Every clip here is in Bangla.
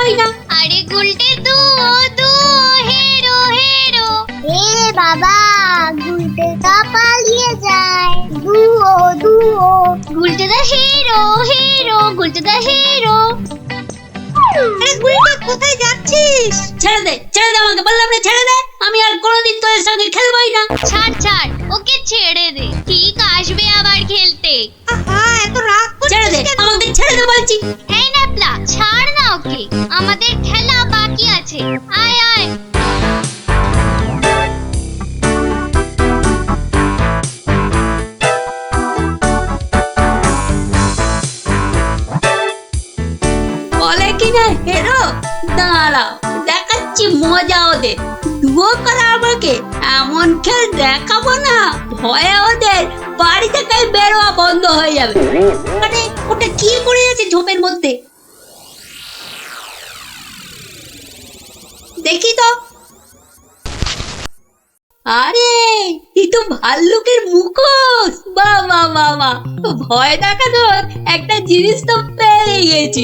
পাই না। আরে গুলটে দু দু হেরো হেরো। এ বাবা, গুলটেটা পালিয়ে যায়। দুও দুও। গুলটে দা হেরো হেরো, গুলটে দা হেরো। আরে গুলটে কোথায় যাচ্ছিস? ছেড়ে দে আমাকে, বললাম না ছেড়ে দে। আমি আর কোনোদিন তোর সঙ্গে খেলবই না। ছাড় ছাড়, ওকে ছেড়ে দে, ঠিক আসবে আবার খেলতে। আহা, এত রাগ করছিস কেন? আমাকে ছেড়ে দে বলছি। এই ন্যাপলা, ছাড় না ওকে, আমাদের খেলা বাকি আছে। আয় আয়। বলে কিনা হেরো, দাঁড়াও দেখাচ্ছি মজা ওদের। দুও করা আমাকে এমন খেল দেখাবো না, ভয়ে ওদের বাড়ি থেকে বেরোয়া বন্ধ হয়ে যাবে। মানে ওটা কি করে আছে ঝোপের মধ্যে, দেখি তো। আরে এই তো ভাল্লুকের মুখোশ। বাহ বাহ বাহ বাহ, ভয় দেখানোর একটা জিনিস তো পেয়ে গেছি।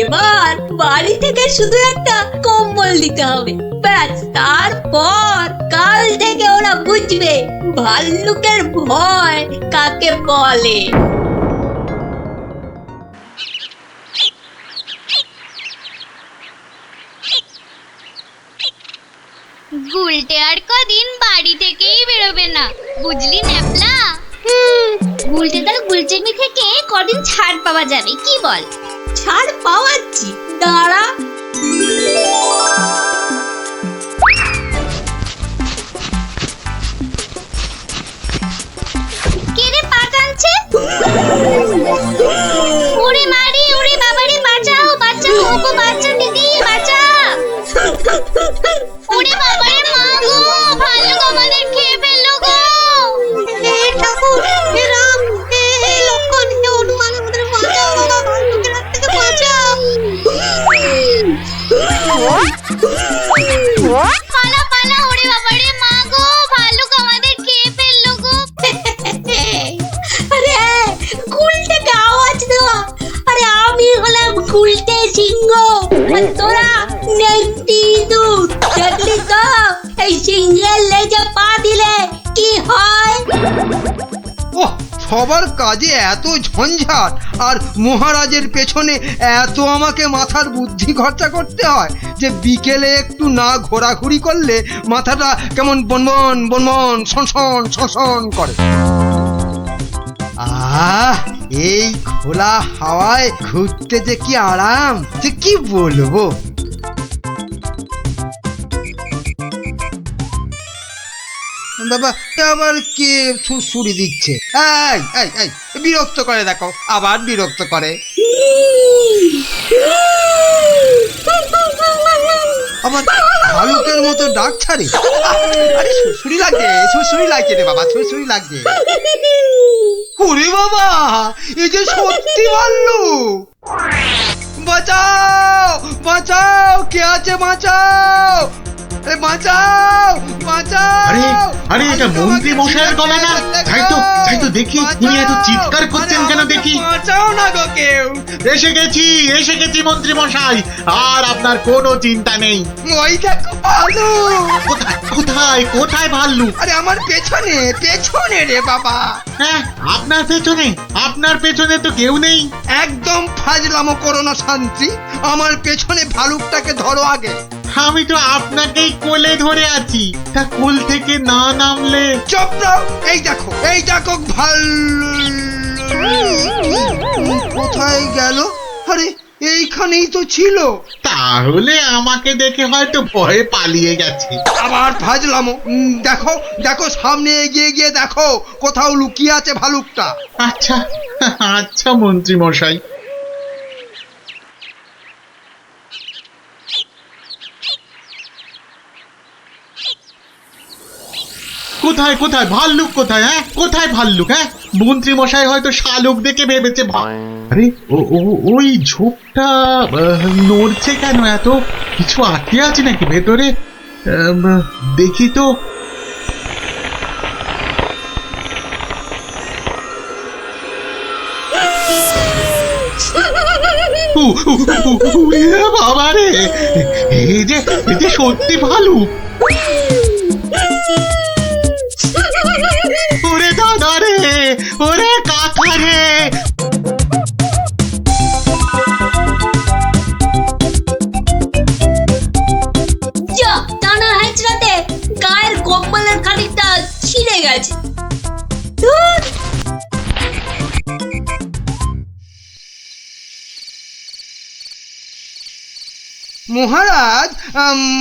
এবার বাড়ি থেকে শুধু একটা কম্বল দিতে হবে, ব্যাস। তারপর কাল থেকে ওরা বুঝবে ভাল্লুকের ভয় কাকে বলে। গুলটে আর কদিন বাড়ি থেকেই বেরোবে না, বুঝলি ন্যাপলা? গুলটে তার গুলচেমি থেকে কদিন ছাড় পাওয়া যাবে, কি বল? ছাড় পাওয়াচ্ছি, দাঁড়া। কে রে পা টানছে? ওরে মারি, ওরে বাবারে, বাঁচাও বাঁচাও, ওগো বাচ্চা দিদি বাঁচা। ওরে বাবারে, মা গো, ভাল্লুক আমাদের খেয়ে ফেললো গো। হে ঠাকুর, হে রাম, হে লক্ষণ, হে হনুমান, আমাদের বাঁচাও বাবা, ভাল্লুকের হাত থেকে বাঁচাও। পালা পালা, ওরে বাবারে, মা গো, ভাল্লুক আমাদের খেয়ে ফেললো গো। আরে গুলটেকে আওয়াজ দেওয়া। আরে আমি হলাম গুলটে সিংহ, আর তোরা নেংটি দুধ। দেখলি তো এই সিংহের লেজে পা দিলে কি হয়? ওহ, সবার কাজে এত ঝঞ্ঝাট, আর মহারাজের পেছনে এত আমাকে মাথার বুদ্ধি খরচা করতে হয় যে বিকেলে একটু না ঘোরাঘুরি করলে মাথাটা কেমন বনবন বনবন শনশন শনশন করে। এই খোলা হাওয়ায় ঘুরতে যে কি আরাম, যে কি বলবো। বাবা, আবার কে সুরসুরি দিচ্ছে? এই এই এই, বিরক্ত করে, দেখো আবার বিরক্ত করে। আবার ভালুকের মতো ডাক ছাড়ে। আরে সুরসুরি লাগে, সুরসুরি লাগে রে বাবা, সুরসুরি লাগে। ওরে বাবা, এই যে সত্যি ভাল্লুক। বাঁচাও বাঁচাও, কে আছে বাঁচাও, বাঁচাও বাঁচাও। আরে আরে, এটা মন্ত্রী মশাইয়ের গলা না? যাই তো দেখি, উনি এত চিৎকার করছেন কেন দেখি। বাঁচাও না গো কেউ। এসে গেছি মন্ত্রী মশাই, আর আপনার কোনো চিন্তা নেই। ওই দেখো ভাল্লুক। কোথায় ভাল্লুক? আরে আমার পেছনে পেছনে রে বাবা। হ্যাঁ, আপনার পেছনে তো কেউ নেই। একদম ফাজলামো করো না শান্তি, আমার পেছনে ভালুকটাকে ধরো আগে। আমি তো আপনাকেই কোলে ধরে আছি, তা কোল থেকে না নামলে। চুপ দাও। এই দেখো ভাল্লুক কোথায় গেল? আরে এইখানেই তো ছিল। তাহলে আমাকে দেখে হয়তো ভয়ে পালিয়ে গেছে। আবার ফাজলামো। দেখো দেখো, সামনে এগিয়ে গিয়ে দেখো কোথাও লুকিয়ে আছে ভালুকটা। আচ্ছা মন্ত্রী মশাই। কোথায় ভাল্লুক? কোথায়? হ্যাঁ, কোথায় ভাল্লুক? হ্যাঁ, মন্ত্রী মশাই হয়তো শালুক দেখে ভেবেছে। আরে ওই ঝোপটা নড়ছে কেন? এত কিছু আটকে আছে নাকি ভেতরে? দেখি তো। বাবা রে, এই যে সত্যি ভালুক। ওরে দাদা রে, ওরে কাকা রে। যা টানা হেঁচড়াতে গায়ের কম্বলের খানিকটা ছিঁড়ে গেছে। ধুর। মহারাজ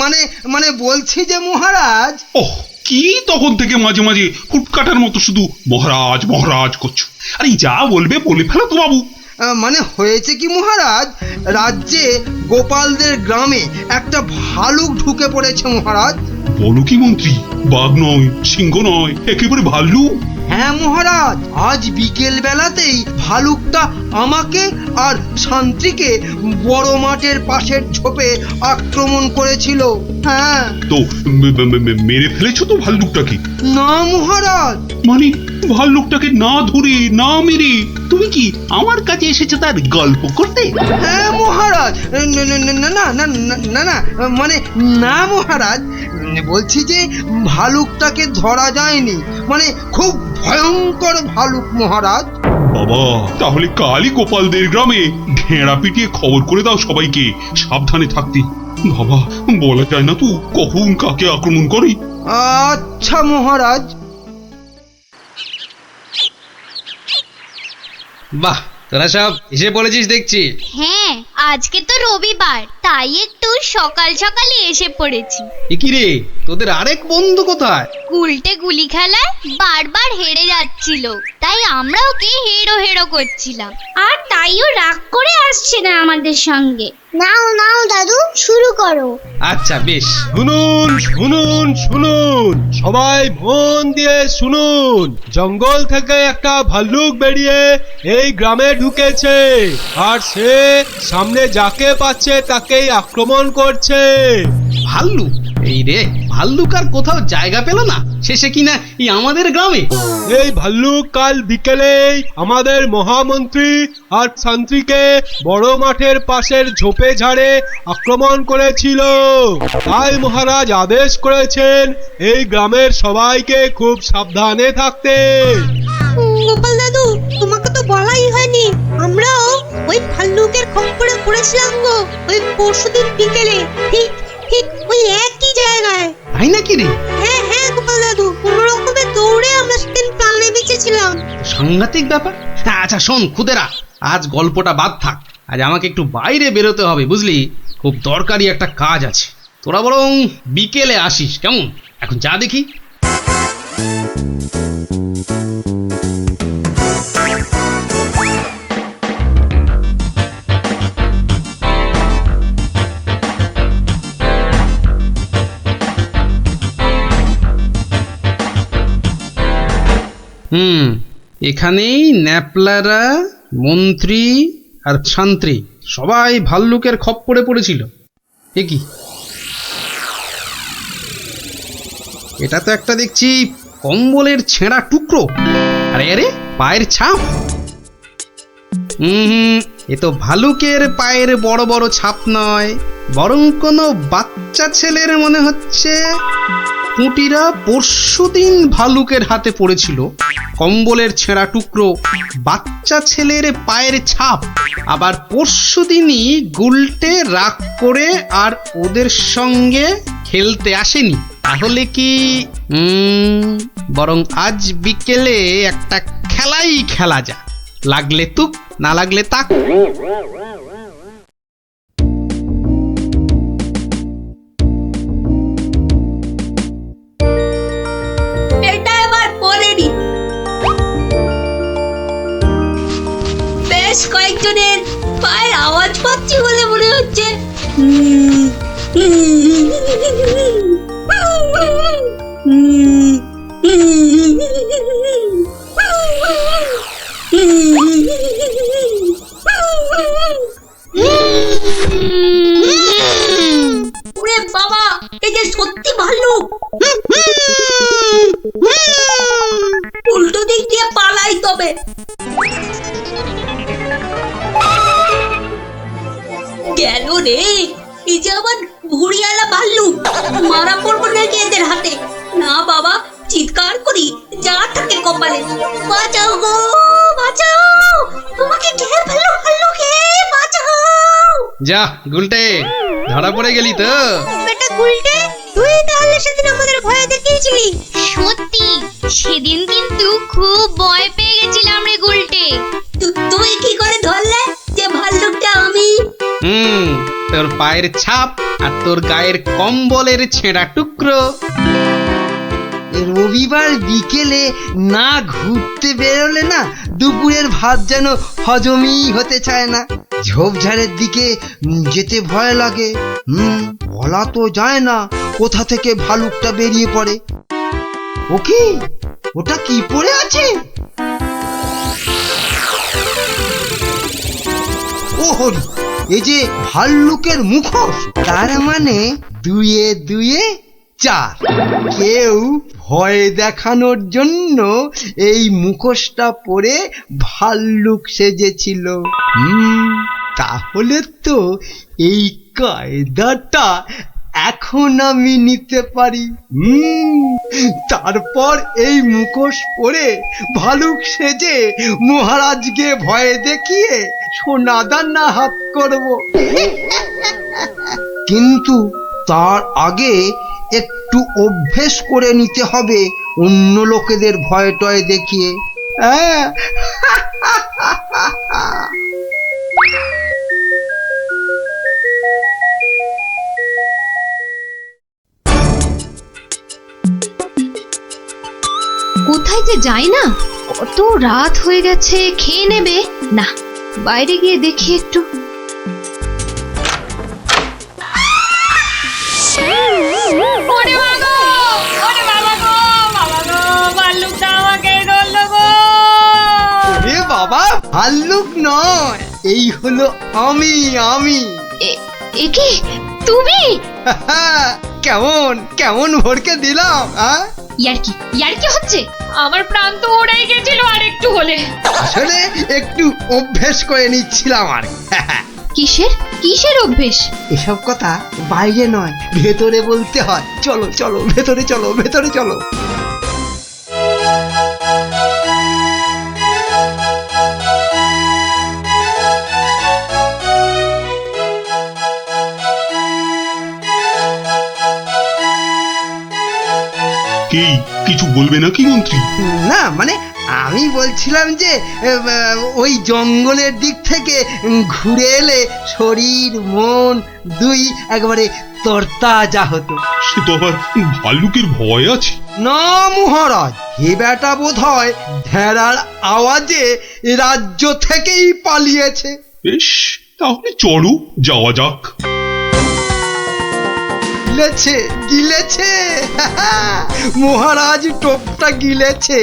মানে মানে বলছি যে মহারাজ, ওহ, কি তখন থেকে মাঝে মাঝে হুটকাটার মতো শুধু মহারাজ মহারাজ করছো? আরে যা বলবে বলে ফেলো তো বাবু। মানে হয়েছে কি মহারাজ, রাজ্যে গোপালদের গ্রামে একটা ভালুক ঢুকে পড়েছে মহারাজ। বলো কি মন্ত্রী? বাঘ নয়, সিংহ নয়, একেবারে ভাল্লুক। হ্যাঁ মহারাজ, আজ বিকেল বেলাতেই ভালুকটা আমাকে আর শান্তিকে বড় মাঠের পাশের ঝোপে আক্রমণ করেছিল। হ্যাঁ। তো মেরে ফেলেছো তো ভাল্লুকটাকে? না মহারাজ। মানে ভাল্লুকটাকে না ধরে না মেরে তুমি কি আমার কাছে এসেছো তার গল্প করতে? হ্যাঁ মহারাজ। না না না না না না না না, মানে না মহারাজ, বলছি যে ভালুকটাকে ধরা যায়নি, মানে খুব ভয়ঙ্কর ভালুক মহারাজ। বাবা, তাহলে কালই গোপালদের গ্রামে ঘেঁড়া পিটিয়ে খবর করে দাও সবাইকে সাবধানে থাকতে। বাবা, বলা যায় না তো কখন কাকে আক্রমণ করে। আচ্ছা মহারাজ। বাহ, তোরা সব এসে পড়েছিস দেখছি। হ্যাঁ, আজকে তো রবিবার, তাই একটু সকাল সকালে এসে পড়েছি। এ কি রে, তোদের আরেক বন্ধু কোথায়? উল্টে গুলি খেলায় বারবার হেরে যাচ্ছিল, তাই আমরা ওকে হেরো হেরো করছিলাম, আর তাইও রাগ করে আসছে না আমাদের সঙ্গে। নাও নাও দাদু, শুরু করো। আচ্ছা বেশ। শুনুন শুনুন শুনুন, সবাই মন দিয়ে শুনুন। জঙ্গল থেকে একটা ভাল্লুক বেরিয়ে এই গ্রামে ঢুকেছে, আর সে সামনে যাকে পাচ্ছে তাকেই আক্রমণ করছে। ভাল্লুক? এই রে, ভাল্লুক আর কোথাও জায়গা পেল না, শেষে কিনা এই আমাদের গ্রামে। এই ভাল্লুক কাল বিকেলেই আমাদের মহামন্ত্রী আর শান্তিকে বড় মাঠের পাশের ঝোপে ঝাড়ে আক্রমণ করেছিল। তাই মহারাজ আদেশ করেছেন এই গ্রামের সবাইকে খুব সাবধানে থাকতে। গোপাল দাদু, তোমাকে তো বলাই হয়নি, আমরাও ওই ভাল্লুকের খপ্পরে পড়েছিলাম গো, ওই পরশুদিন বিকেলে, ঠিক ঠিক ওই একই জায়গায়। তাই নাকি রে? হ্যাঁ হ্যাঁ গোপাল দাদু, কোনো রকমে দৌড়ে আমরা সেদিন প্রাণে বেঁচেছিলাম। সাংঘাতিক ব্যাপার। আচ্ছা শোন খুদেরা, আজ গল্পটা বাদ থাক, আজ আমাকে একটু বাইরে বেরোতে হবে বুঝলি, খুব দরকারি একটা কাজ আছে। তোরা বরং বিকেলে আসিস, কেমন? এখন যা দেখি। এখানেই ন্যাপলারা, মন্ত্রী আর শান্ত্রী সবাই ভাল্লুকের খপ্পরে পড়েছিল। এ কি, এটা তো একটা দেখছি কম্বলের ছেঁড়া টুকরো। আরে আরে, পায়ের ছাপ। এ তো ভালুকের পায়ের বড় বড় ছাপ নয়, বরং কোনো বাচ্চা ছেলের মনে হচ্ছে। খুঁটিরা পরশুদিন ভালুকের হাতে পড়েছিল, কম্বলের ছেঁড়া টুকরো, বাচ্চা ছেলের পায়ের ছাপ। আবার পরশুদিনই গুলটে রাগ করে আর ওদের সঙ্গে খেলতে আসেনি। তাহলে কি বরং আজ বিকেলে একটা খেলাই খেলা যায়, লাগলে তুক না লাগলে তাক। এটা এবার পড়েনি। বেশ কয়েকজনের পায়ের আওয়াজ পাচ্ছি বলে মনে হচ্ছে। ওরে বাবা, এই যে সত্যি ভাল্লুক। উল্টো দিক দিয়ে পালাই তবে। গেল রে, এই যে আমার ভুড়িয়ালা ভাল্লুক, মারা পড়বো নাকি এদের হাতে? না বাবা, চিৎকার করি যা থাকে কপালে। বাঁচাও গো, বাঁচাও, তোমাকে কে ফেললো, ভাল্লুকে বাঁচাও। যা গুলটে, ধরা পড়ে গেলি তো। বেটা গুলটে, তুই তাহলে সেদিন আমাদের ভয় দেখিয়েছিলি। সত্যি সেদিন কিন্তু খুব ভয় পেয়ে গেছিলাম রে গুলটে। তুই কি করে ধরলে যে ভাল্লুকটা আমি? তোর পায়ের ছাপ আর তোর গায়ের কম্বলের ছেঁড়া টুকরো। রবিবার বিকেলে না ঘুরতে বেরোলে না দুপুরের ভাত যেন হজমই হতে চায় না। ঝোপঝাড়ের দিকে যেতে ভয় লাগে। বলা তো যায় না কোথা থেকে ভালুকটা বেরিয়ে পড়ে। ও কি, ওটা কি পড়ে আছে? ও হরি, এই যে ভাল্লুকের মুখোশ, তার মানে দুয়ে দুয়ে চার। কেউ ভয় দেখানোর জন্য এই মুখোশটা পরে ভাল্লুক সেজেছিল। তাহলে তো এই কায়দাটা এখন আমি নিতে পারি। তারপর এই মুখোশ পরে ভালুক সেজে মহারাজকে ভয় দেখিয়ে সোনাদানা হাত করব। কিন্তু তার আগে একটু অভ্যেস করে নিতে হবে অন্য লোকেদের ভয় টয় দেখিয়ে। কোথায় যে যাই না, কত রাত হয়ে গেছে, খেয়ে নেবে না, বাইরে গিয়ে দেখি একটু। বাবা, ভাল্লুক নয়, এই হলো আমি। এ কি তুমি? কেমন কেমন ভরকে দিলাম? ইয়ার্কি হচ্ছে? আমার প্রাণ তো ওড়াই গেছিল আর একটু হলে। আসলে একটু অভ্যেস করে নিচ্ছিলাম আর। কিসের অভ্যেস? এসব কথা বাইরে নয়, ভেতরে বলতে হয়। চলো চলো, ভেতরে চলো, ভেতরে চলো। কি কিছু বলবে নাকি মন্ত্রী? না মানে আমি বলছিলাম যে ওই জঙ্গলের দিক থেকে ঘুরে এলে শরীর মন দুই একবারে তরতাজা হতো। সে তো আবার ভাল্লুকের ভয় আছে। না মহারাজ, এ বেটা বোধ হয় ঢেড়ার আওয়াজে রাজ্য থেকেই পালিয়েছে। বেশ, তাহলে চলো যাওয়া যাক। গিলেছে মহারাজ, টোপটা গিলেছে।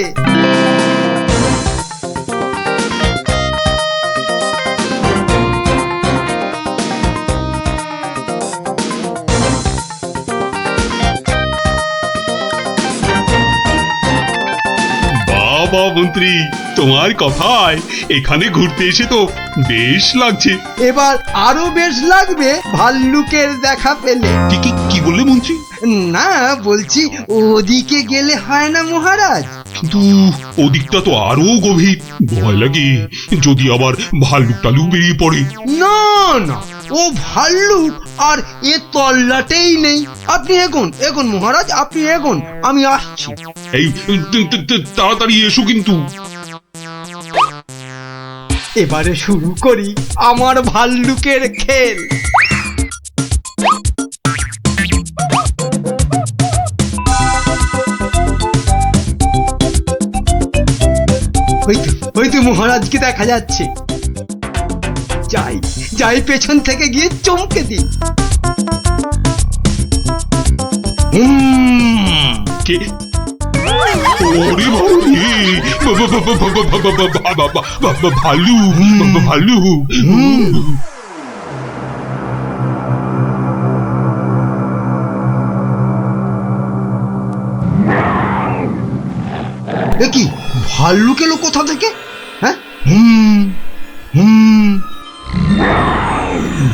বাবা মন্ত্রী, তোমার কথায় এখানে ঘুরতে এসে তো বেশ লাগছে। এবার আরো বেশ লাগবে ভাল্লুকের দেখা পেলে। কি বললে মন্ত্রী? না বলছি, ওদিকে গেলে হয় না মহারাজ? কিন্তু ওদিকটা তো আরো গভীর, ভয় লাগে যদি আবার ভাল্লুক টালুক বেরিয়ে পড়ে। না না, ও ভাল্লুক আর এ তল্লাটেই নেই। আপনি এগোন মহারাজ, আপনি এগোন, আমি আসছি। এই তাড়াতাড়ি এসো কিন্তু। এবারে শুরু করি আমার ভাল্লুকের খেল। ওই তো মহারাজকে দেখা যাচ্ছে। যাই পেছন থেকে গিয়ে চমকে দিই। কে? ওরে ভালু ভালু। কি ভাল্লুক এলো কোথা থেকে? হ্যাঁ,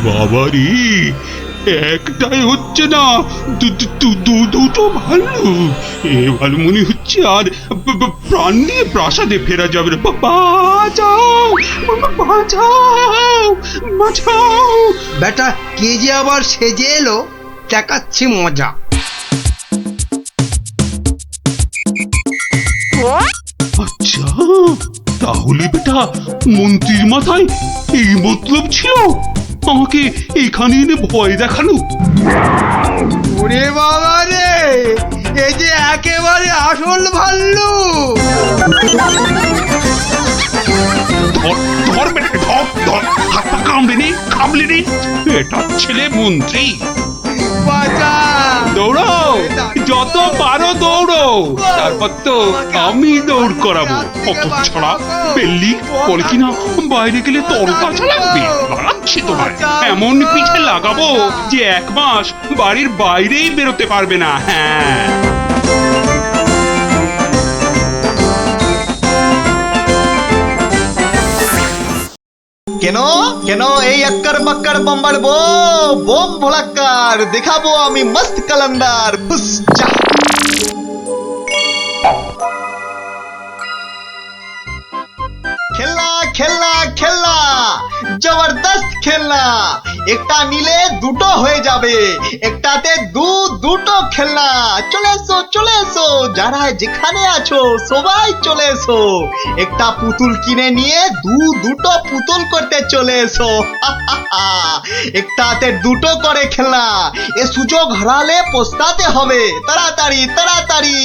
বাবা রে, একটাই হচ্ছে না, দুটো ভাল্লুক। এবার মনে হচ্ছে আর প্রাণ নিয়ে প্রাসাদে ফেরা যাবে না। বাঁচাও, বাঁচাও, বাঁচাও। বেটা কে যে আবার সেজে এলো, দেখাচ্ছি মজা। আচ্ছা, তাহলে বেটা মন্ত্রীর মাথায় এই মতলব ছিল আমাকে এখানে এনে ভয় দেখানো। ওরে বাবা রে, এই যে একেবারে আসল ভাল্লুক। ধর বেটা, ধর, হাত পা কামড়ে নে। এটা ছেলে মন্ত্রী। বাঁচা! দৌড়াও, যত পারো দৌড়ো, তারপর তো আমি দৌড় করাবো। অত ছড়া পেল্লি বলে কিনা বাইরে গেলে তরতাজা লাগবে। বাড়াচ্ছি তোমার, এমন পিঠে লাগাবো যে 1 মাস বাড়ির বাইরেই বেরোতে পারবে না। হ্যাঁ, কেন কেন এই আক্কার বাক্কার বোম্বার বোম ভোলাক্কার দেখাবো আমি মস্ত কালান্দার। ফুস যা। খেলনা খেলনা খেলনা, জবরদস্ত খেলনা। একটা নিলে দুটো হয়ে যাবে, একটাতে দুটো খেলনা। চলে এসো চলে এসো, যারা যেখানে আছো সবাই চলে এসো। একটা পুতুল কিনে নিয়ে দুটো পুতুল করতে চলে এসো। একটাতে দুটো করে খেলনা, এ সুযোগ হারালে পস্তাতে হবে। তাড়াতাড়ি তাড়াতাড়ি,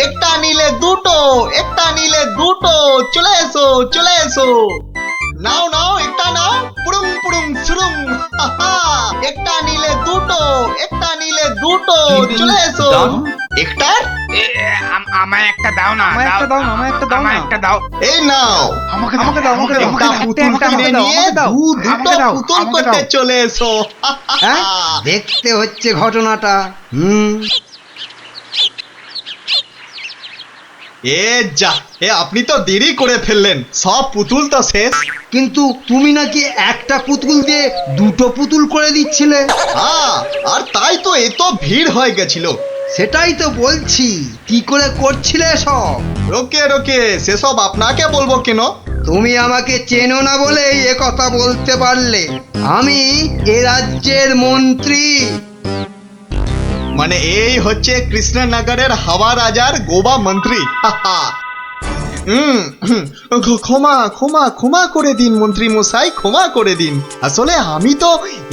একটা নিলে দুটো, একটা নিলে দুটো। চলে এসো চলে এসো, নাও নাও একটা নাও, পুরুম পুরুম সুরুম। একটা নিলে দুটো, একটা নিলে দুটো। চলে এসো। একটার আমায় একটা দাও না, আমায় একটা দাও না, আমায় একটা দাও না, একটা দাও। এই নাও, আমাকে দাও, আমাকে দাও, একটা পুতুল কিনে নিয়ে দুটো পুতুল করতে চলে এসো। দেখতে হচ্ছে ঘটনাটা। এ যা, আপনি তো দেরি করে ফেললেন, সব পুতুল তো শেষ। কিন্তু তুমি নাকি একটা পুতুল দিয়ে দুটো পুতুল করে দিচ্ছিলে। আর তাই তো এত ভিড় হয়ে গেছিল। সেটাই তো বলছি, কি করে করছিলে সব? রোকে রোকে, সেসব আপনাকে বলবো কেন? তুমি আমাকে চেনো না বলেই এ কথা বলতে পারলে। আমি এ রাজ্যের মন্ত্রী। মানে এই হচ্ছে কৃষ্ণনগরের হাওয়া রাজার গোবা মন্ত্রী। ক্ষমা ক্ষমা ক্ষমা করে দিন মন্ত্রী মশাই, ক্ষমা করে দিন। আসলে আমি তো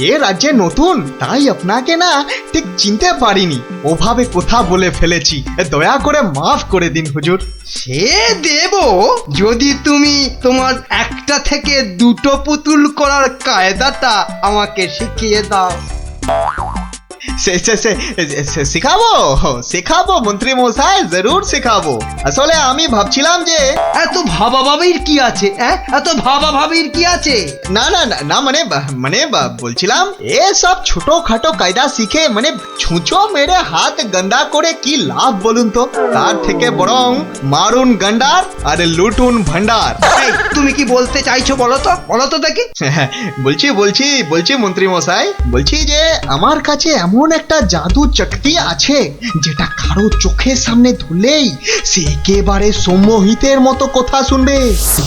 এ রাজ্যে নতুন, তাই আপনাকে না ঠিক চিনতে পারিনি, ওভাবে কথা বলে ফেলেছি। দয়া করে মাফ করে দিন হুজুর। সে দেব, যদি তুমি তোমার একটা থেকে দুটো পুতুল করার কায়দাটা আমাকে শিখিয়ে দাও। শেখাবো শেখাবো মন্ত্রী মশাই, জরুর শেখাবো। আসলে আমি ভাবছিলাম যে এত ভাবাভাবির কি আছে? এত ভাবাভাবির কি আছে? না না না, মানে বলছিলাম এসব ছোটখাটো কায়দা শিখে মানে ছুঁচো মেরে হাত গন্ডা করে কি লাভ বলুন তো? তার থেকে বরং মারুন গন্ডার আর লুটুন ভান্ডার। তুমি কি বলতে চাইছো বলো তো দেখি। বলছি মন্ত্রী মশাই, বলছি যে আমার কাছে এমন একটা জাদু শক্তি আছে, যেটা কারো চোখের সামনে ধরলেই সে একেবারে সম্মোহিতের মতো কথা শুনবে,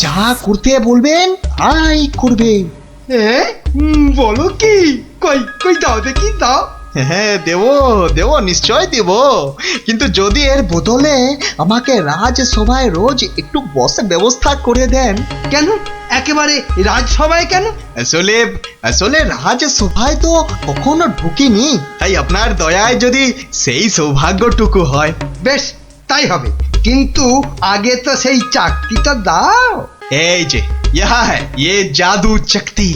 যা করতে বলবেন তাই করবে। বলো কি? কই দাও দেখি, দাও। হ্যাঁ দেব নিশ্চয় দেব, কিন্তু যদি এর বদলে আমাকে রাজসভায় রোজ একটু বসে ব্যবস্থা করে দেন। কেন একেবারে রাজসভায় কেন? আসলে রাজসভায় তো কখনো ঢুকিনি, তাই আপনার দয়ায় যদি সেই সৌভাগ্যটুকু হয়। বেশ, তাই হবে, কিন্তু আগে তো সেই চাকরিটা দাও। এই যে ইহা হ্যায় ये জাদু শক্তি।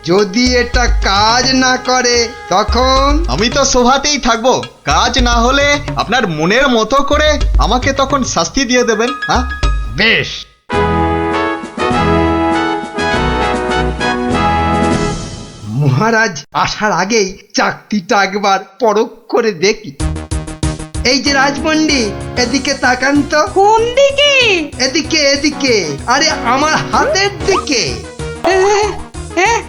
যদি এটা কাজ না করে তখন? আমি তো সভাতেই থাকবো, কাজ না হলে আপনার মনের মতো করে আমাকে তখন শাস্তি দিয়ে দেবেন। হ্যাঁ বেশ। মহারাজ আসার আগেই চাকরিটা একবার পরখ করে দেখি। এই যে রাজপণ্ডিত, এদিকে তাকান তো। কোন দিকে? এদিকে, আরে আমার হাতের দিকে। হ্যাঁ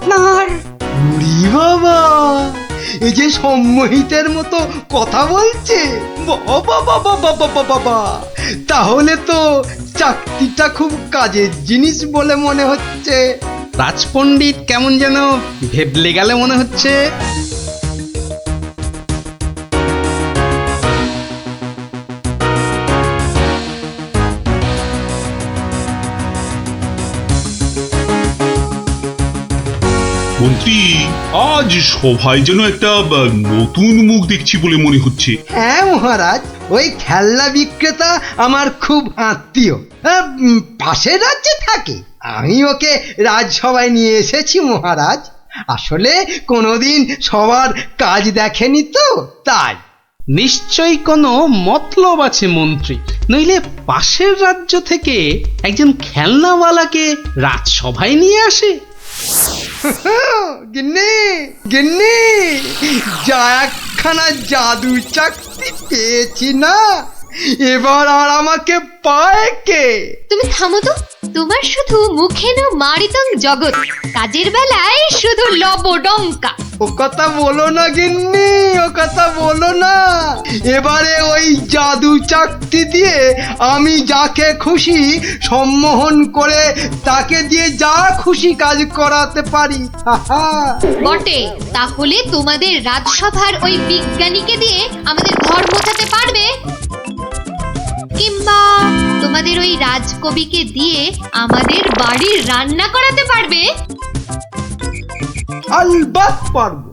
আপনার উরি বাবা, এই যে সম্মোহিতের মতো কথা বলছে, বাবা বাবা বাবা বাবা, তাহলে তো চাকতিটা খুব কাজের জিনিস বলে মনে হচ্ছে। রাজপণ্ডিত কেমন যেন ভেবলে গেলে মনে হচ্ছে। মন্ত্রী, আজ সভায় যেন একটা নতুন মুখ দেখছি বলে মনে হচ্ছে। হ্যাঁ মহারাজ, ওই খেলনা বিক্রেতা আমার খুব আত্মীয়, পাশের রাজ্যে থাকে। আমি ওকে রাজসভায় নিয়ে এসেছি মহারাজ। আসলে কোনোদিন সবার কাজ দেখেনি তো, তাই। নিশ্চয়ই কোনো মতলব আছে মন্ত্রী, নইলে পাশের রাজ্য থেকে একজন খেলনাওয়ালাকে রাজসভায় নিয়ে আসে। গিন্নি গিন্নি, যা একখানা জাদু চাকতি পেয়েছি না, এবার আর আমাকে পায় কে? তুমি থামো তো, তোমার শুধু মুখে না মারিতং জগৎ, কাজের বেলায় শুধু লবডঙ্কা। ও কথা বলো না গিন্নি, ও কথা বলো না। এবারে ওই জাদু চাকতি দিয়ে আমি যাকে খুশি সম্মোহন করে তাকে দিয়ে যা খুশি কাজ করাতে পারি। বটে, তাহলে তোমাদের রাজসভার ওই বিজ্ঞানীকে দিয়ে আমাদের ঘর মোছাতে পারবে? কিংবা তোমাদের ওই রাজকবিকে দিয়ে আমাদের বাড়ির রান্না করাতে পারবে? আলবাত পারবো।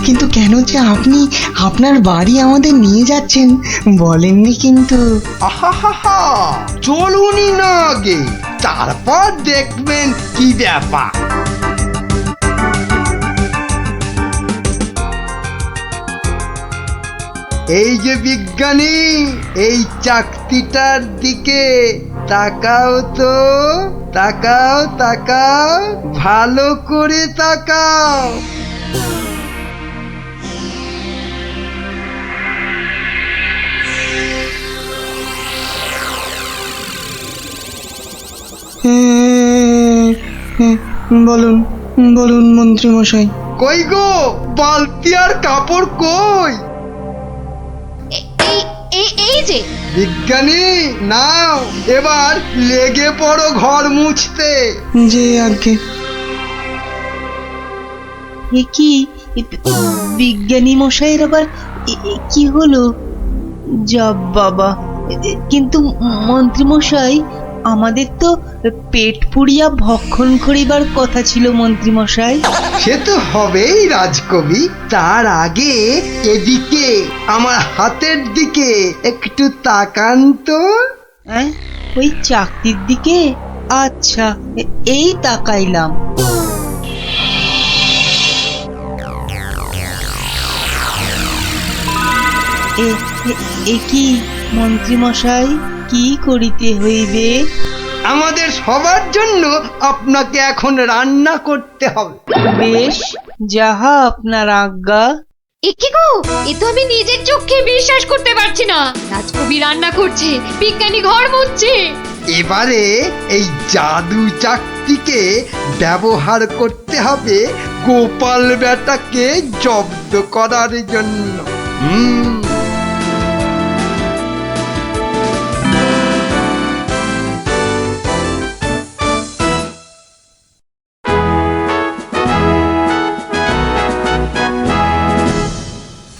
কিন্তু কেন যে আপনি আপনার বাড়ি আমাদের নিয়ে যাচ্ছেন বলেননি কিন্তু। আহা, চলুনি না আগে, তারপর দেখবেন কি ব্যাপার। এই যে বিজ্ঞানী, এই চাকতিটার দিকে তাকাও তো, তাকাও তাকাও, ভালো করে তাকাও। বলুন বলুন মন্ত্রী মশাই। কই গো, বালতি আর কাপড় কই? এই যে বিজ্ঞানী, নাও এবার লেগে পড়ো ঘর মুছতে। যে আগে কি বিজ্ঞানী মশাইয়ের আবার কি হলো? যা বাবা, কিন্তু মন্ত্রী মশাই, আমাদের তো পেট পুড়িয়া ভক্ষণ করিবার কথা ছিল মন্ত্রী মশাই। সে তো হবেই রাজকবি, তার আগে এদিকে আমার হাতের দিকে একটু তাকান তো। ওই চাকতির দিকে? আচ্ছা, এই তাকাইলাম। এ কি মন্ত্রী মশাই, কি করিতে হইবে? আমাদের সবার জন্য আপনাকে এখন রান্না করতে হবে। বেশ, যাহা আপনার আজ্ঞা। কি গো, এ তো আমি নিজের চোখে বিশ্বাস করতে পারছি না। রাজকবি রান্না করছে, বিজ্ঞানী ঘর মুছছে। এবারে এই জাদু চাকতিকে ব্যবহার করতে হবে গোপাল বেটাকে জব্দ করার জন্য।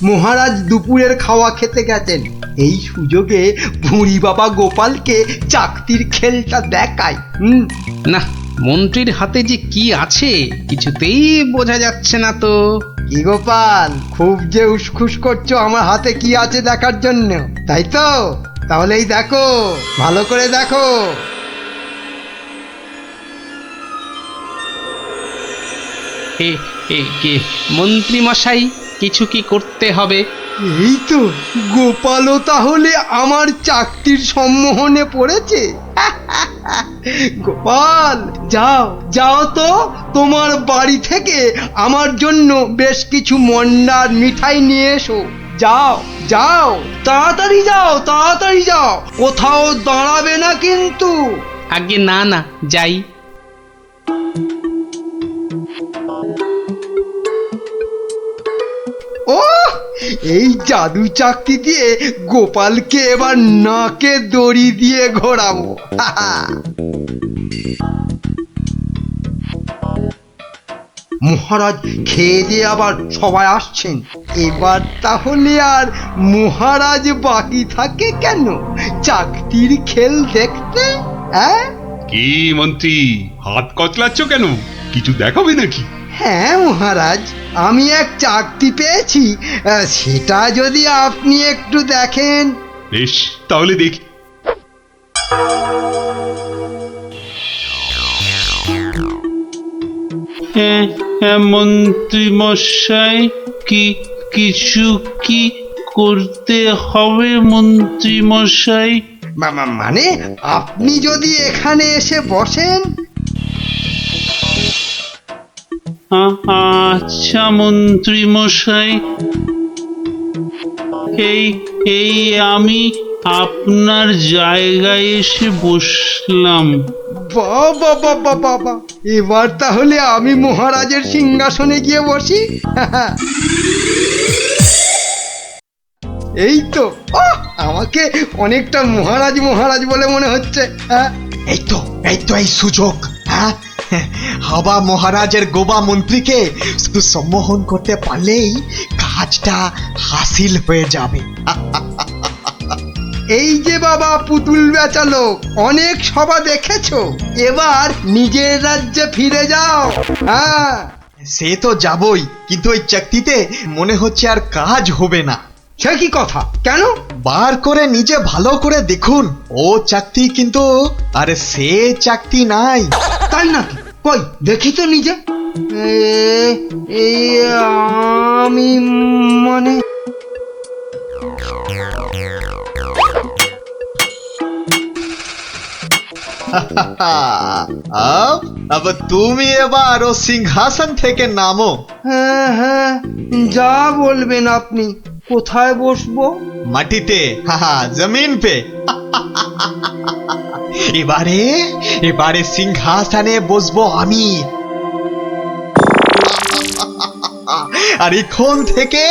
মহারাজ দুপুরের খাওয়া খেতে গেছেন, এই সুযোগে ভুঁড়ি বাবা গোপালকে চাকতির খেলটা দেখায়। না, মন্ত্রীর হাতে যে কি আছে কিছুতেই বোঝা যাচ্ছে না তো। কি গোপাল, খুব যে উসখুস করছো আমার হাতে কি আছে দেখার জন্য, তাই তো? তাহলেই দেখো, ভালো করে দেখো। মন্ত্রী মশাই, কিছু কি করতে হবে? এই তো, গোপালও তাহলে আমার চাকতির সম্মোহনে পড়েছে। গোপাল, যাও যাও তো, তোমার বাড়ি থেকে আমার জন্য বেশ কিছু মন্ডার মিঠাই নিয়ে এসো। যাও যাও, তাড়াতাড়ি যাও, তাড়াতাড়ি যাও, কোথাও দাঁড়াবে না কিন্তু। আগে না না, যাই। ও, এই জাদু চাকতি দিয়ে গোপালকে এবার নাকে দড়ি দিয়ে ঘোরাবো। মহারাজ খেয়ে দিয়ে আবার সবাই আসছেন, এবার তাহলে আর মহারাজ বাকি থাকে কেন চাকতির খেল দেখতে? হ্যাঁ কি মন্ত্রী, হাত কচলাচ্ছ কেন? কিছু দেখাবে নাকি? হ্যাঁ মহারাজ, আমি এক চাকতি পেয়েছি, সেটা যদি আপনি একটু দেখেন। বেশ, তাহলে দেখি। মন্ত্রী মশাই, কিছু কি করতে হবে মন্ত্রী মশাই? মানে আপনি যদি এখানে এসে বসেন। আচ্ছা মন্ত্রী মশাই, এই আমি আপনার জায়গায় এসে বসলাম। বাবা বাবা বাবা, এবার তাহলে আমি মহারাজের সিংহাসনে গিয়ে বসি। এই তো, আমাকে অনেকটা মহারাজ মহারাজ বলে মনে হচ্ছে। এই তো এই সুযোগ। হ্যাঁ, হাবা মহারাজের গোবা মন্ত্রীকে শুধু সম্মোহন করতে পারলেই কাজটা হাসিল হয়ে যাবে। এই যে বাবা পুতুল বেচালো, অনেক সভা দেখেছো, এবার নিজের রাজ্যে ফিরে যাও। হ্যাঁ সে তো যাবই, কিন্তু ওই চাকতিতে মনে হচ্ছে আর কাজ হবে না। সে কি কথা, কেন? বার করে নিজে ভালো করে দেখুন, ও চাকতি কিন্তু আর সে চাকতি নাই। তাই নাকি? কই দেখি তো নিজে। এই আমি মানে अब তুমি এবার ও সিংহাসন থেকে নামো। হ্যাঁ হ্যাঁ, যা বলবেন আপনি। কোথায় বসবো? মাটিতে, জমিন পে। এবারে সিংহাসনে বসবো আমি। আর এখন থেকে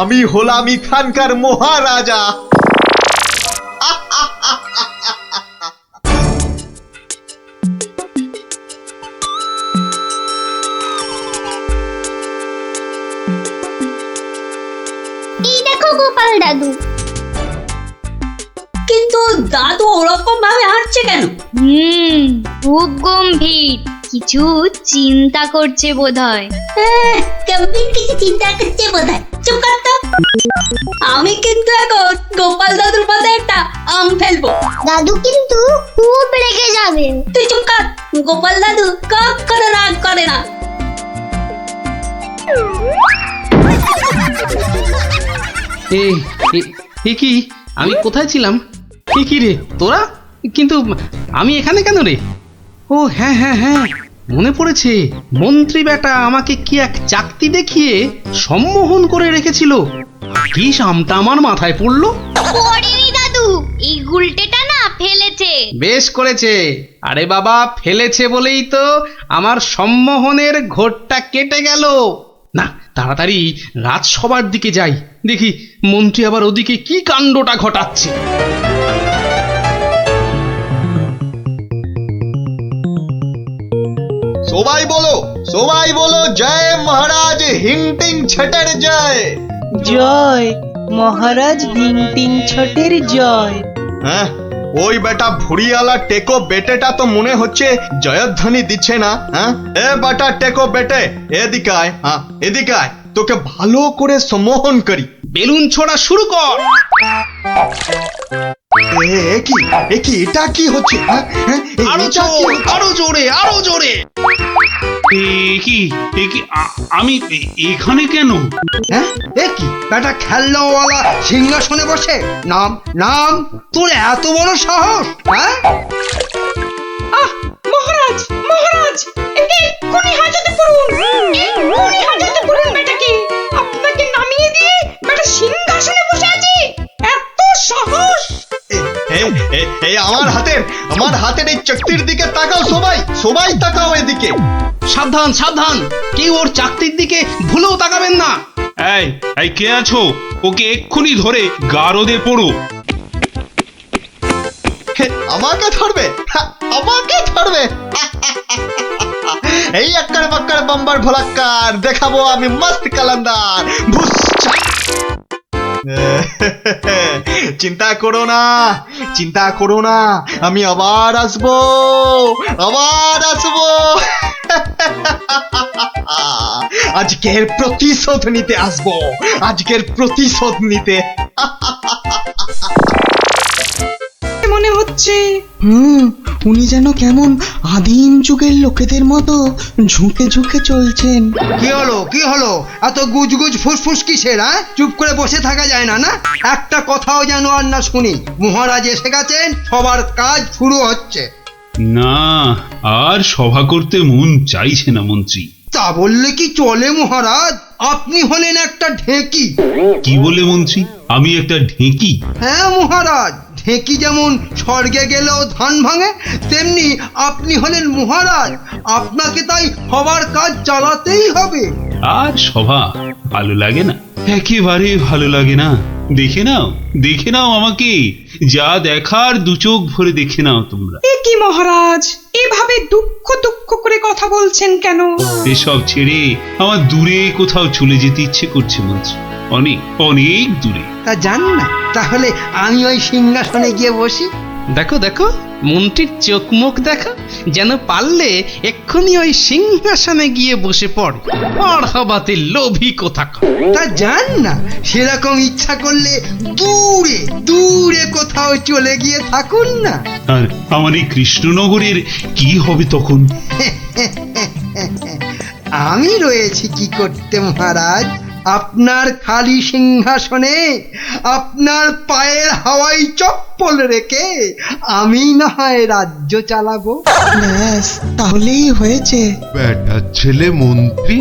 আমি হলাম এখানকার মহারাজা। এই দেখো গোপাল দাদু। কিন্তু দাদু ওরকম ভাবে হাঁটছে কেন? খুব গম্ভীর, কিছু চিন্তা করছে বোধহয়। গম্ভীর কিছু চিন্তা করছে বোধহয়। চুপ কর তো। আমি কিন্তু এখন গোপাল দাদুর মাথায় একটা আম ফেলবো। দাদু কিন্তু খুব রেগে যাবে। তুই চুপ কর। গোপাল দাদু কখনো রাগ করে না। এ কি, আমি কোথায় ছিলাম? কি রে তোরা? কিন্তু আমি এখানে কেন রে? ও হ্যাঁ হ্যাঁ হ্যাঁ, মনে পড়েছে, মন্ত্রী বেটা আমাকে কি এক চাকতি দেখিয়ে সম্মোহন করে রেখেছিল। কি সামটা আমার মাথায় পড়লো। পড়েনি দাদু, এই গুলটেটা না ফেলেছে। বেশ করেছে। আরে বাবা, ফেলেছে বলেই তো আমার সম্মোহনের ঘোরটা কেটে গেল। না, তাড়াতাড়ি রাজসভার দিকে যাই, দেখি মন্ত্রী আবার ওদিকে কি কাণ্ডটা ঘটাচ্ছে। সবাই বলো জয় মহারাজ হিংটিং ছটের জয়। জয় মহারাজ হিংটিং ছটের জয়। হ্যাঁ, ওই বেটা ভুড়িয়ালা টেকো বেটেটা তো মনে হচ্ছে জয়ধ্বনি দিচ্ছে না। হ্যাঁ, এ বেটা টেকো বেটে, এদিকে আয়। হ্যাঁ, এদিকে আয়, তোকে ভালো করে সম্মোহন করি। বেলুন ছোড়া শুরু কর। এটা কি হচ্ছে? আরো জোরে, আরো জোরে। আমি এখানে কেন? হ্যাঁ, কি বেটা খেলনাওয়ালা সিংহাসনে বসে? নাম নাম, তোর এত বড় সাহস? হ্যাঁ, মহারাজ মহারাজ, এক্ষুনি হাজতে পড়ুন, এক্ষুনি হাজতে পড়ুন বেটাকে। আপনাকে নামিয়ে দিয়ে বেটা সিংহাসন এই আমার হাতের এই চকতির দিকে তাকাও, সবাই তাকাও এদিকে। সাবধান সাবধান, কেউ ওর চাকতির দিকে ভুলেও তাকাবেন না। এই কে আছো? ওকে এক্ষুনি ধরে গারদে পড়ো। আমাকে ধরবে? এই আক্কার বাক্কার বাম্বার ভোলাক্কার দেখাবো আমি মস্ত কালান্দার। চিন্তা করো না, আমি আবার আসবো। আজকের প্রতিশোধ নিতে আসবো, মনে হচ্ছে উনি যেন কেমন আদিম যুগের লোকেদের মতো ঝুঁকে ঝুঁকে চলছেন। কি হলো এত গুজগুজ ফুসফুস কিসের? চুপ করে বসে থাকা যায় না? না, একটা কথাও যেন আর না শুনি। মহারাজ এসে গেছেন, সবার কাজ শুরু হচ্ছে। না, আর সভা করতে মন চাইছে না মন্ত্রী। তা বললে কি চলে মহারাজ? আপনি হলেন একটা ঢেঁকি। কি বলে মন্ত্রী? আমি একটা ঢেঁকি? হ্যাঁ মহারাজ, ঢেঁকি যেমন স্বর্গে গেলেও ধান ভাঙে, তেমনি আপনি হলেন মহারাজ। আপনাকে তাই সবার কাজ চালাতেই হবে। আর সভা ভালো লাগে না, একেবারে ভালো লাগে না। দেখে নাও আমাকে, যা দেখার দু চোখ ভরে দেখে নাও তোমরা। এ কি মহারাজ, এভাবে দুঃখ করে কথা বলছেন কেন? এসব ছেড়ে আমার দূরে কোথাও চলে যেতে ইচ্ছে করছে মন্ত্রী, অনেক দূরে। তা জান না, তাহলে আমি ওই সিংহাসনে গিয়ে বসি। দেখো মন্ত্রীর চোখ মুখ দেখো, যেন পারলে এক্ষুনি ওই সিংহাসনে গিয়ে বসে পড়ে। পড়াবাতে লোভী কোথাকার। তা জান না, সেরকম ইচ্ছা করলে দূরে কোথাও চলে গিয়ে থাকুন না। আর আমার এই কৃষ্ণনগরের কি হবে তখন? আমি রয়েছি কি করতে মহারাজ? আপনার খালি সিংহাসনে আপনার পায়ের হাওয়াই চপ্পল রেখে আমি না হয় রাজ্য চালাবো। ব্যাস, তাহলেই হয়েছে। বেটার ছেলে মন্ত্রী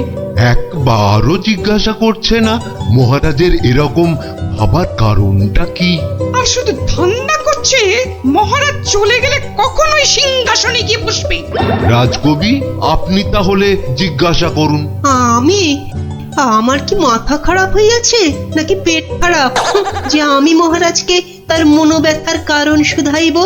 একবারও জিজ্ঞাসা করছে না মহারাজের এরকম ভাবার কারণটা কি? আর শুধু ধান্দা করছে মহারাজ চলে গেলে কখনোই সিংহাসনে গিয়ে বসবে। রাজকবি, আপনি তাহলে জিজ্ঞাসা করুন। আমার কি মাথা খারাপ হইয়াছে নাকি পেট খারাপ যে আমি মহারাজকে তার মনোব্যথার কারণ শুধাইব?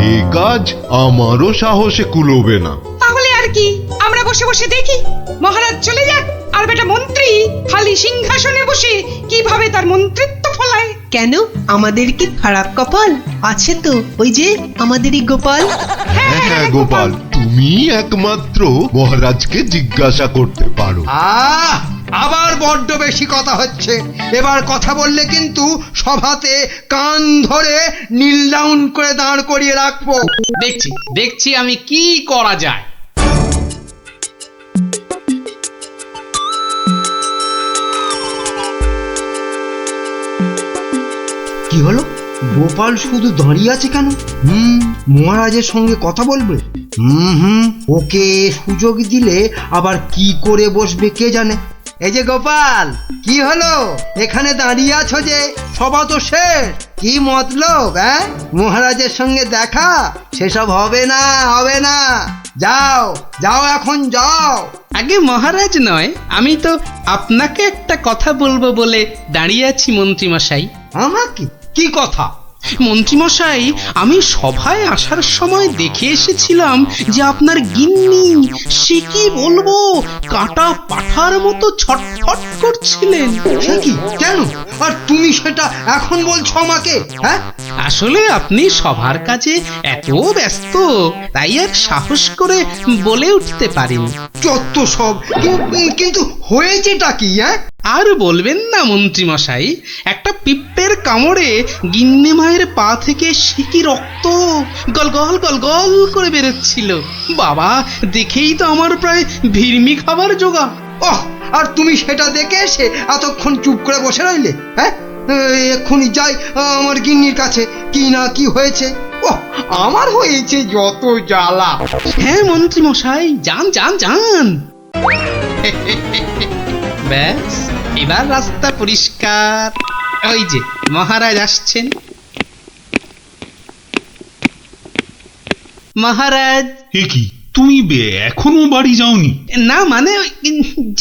এ কাজ আমারও সাহসে কুলোবে না। তাহলে আর কি, আমরা বসে বসে দেখি মহারাজ চলে যাক, আর বেটা মন্ত্রী খালি সিংহাসনে বসে কিভাবে তার মন্ত্রিত্ব ফলায়। কেন, আমাদের কি খারাপ কপাল আছে? তো ওই যে আমাদেরই গোপাল। হ্যাঁ গোপাল, তুমি একমাত্র মহারাজকে জিজ্ঞাসা করতে পারো। আবার বড্ড বেশি কথা হচ্ছে। এবার কথা বললে কিন্তু সভাতে কান ধরে নীল ডাউন করে দাঁড় করিয়ে রাখবো। দেখছি আমি কি করা যায়। কি হলো? গোপাল শুধু দাঁড়িয়ে আছে কেন? মহারাজের সঙ্গে কথা বলবে। ওকে সুযোগ দিলে আবার কি করে বসবে কে জানে। এই যে গোপাল, কি হলো? এখানে দাঁড়িয়ে আছো যে? সভা তো শেষ, কি মতলব? মহারাজের সঙ্গে দেখা? সেসব হবে না। যাও এখন যাও। আগে মহারাজ নয়, আমি তো আপনাকে একটা কথা বলবো বলে দাঁড়িয়ে আছি মন্ত্রী মশাই। আমাকে? কি কথা? মন্ত্রীমশাই, আমি সভায় আসার সময় দেখে এসেছিলাম যে আপনার গিন্নি, সে কি বলবো, কাটা পাঠার মতো ছটফট করছিলেন। সে কি? কেন? আর তুমি সেটা এখন বলছো আমাকে? আসলে আপনি সভার কাজে এত ব্যস্ত, তাই আর সাহস করে বলে উঠতে পারিনি। যত সব। কিন্তু হয়েছেটা কি? আর বলবেন না মন্ত্রীমশাই, একটা পিঁপড়ের কামড়ে গিন্নি মায়ের পা থেকে সে কি রক্ত গলগল গলগল করে বেরোচ্ছিল। বাবা, দেখেই তো আমার প্রায় ভিড়মি খাবার জোগাড়। আর তুমি সেটা দেখে এসে এতক্ষণ চুপ করে বসে রইলে? এক্ষুনি যাই আমার গিন্নির কাছে, কি না কি হয়েছে। আমার হয়েছে যত জ্বালা। হ্যাঁ মন্ত্রী মশাই, যান। ব্যাস, এবার রাস্তা পরিষ্কার। ওই যে মহারাজ আসছেন। মহারাজ। এ কি, তুমি এখনো বাড়ি যাওনি? না মানে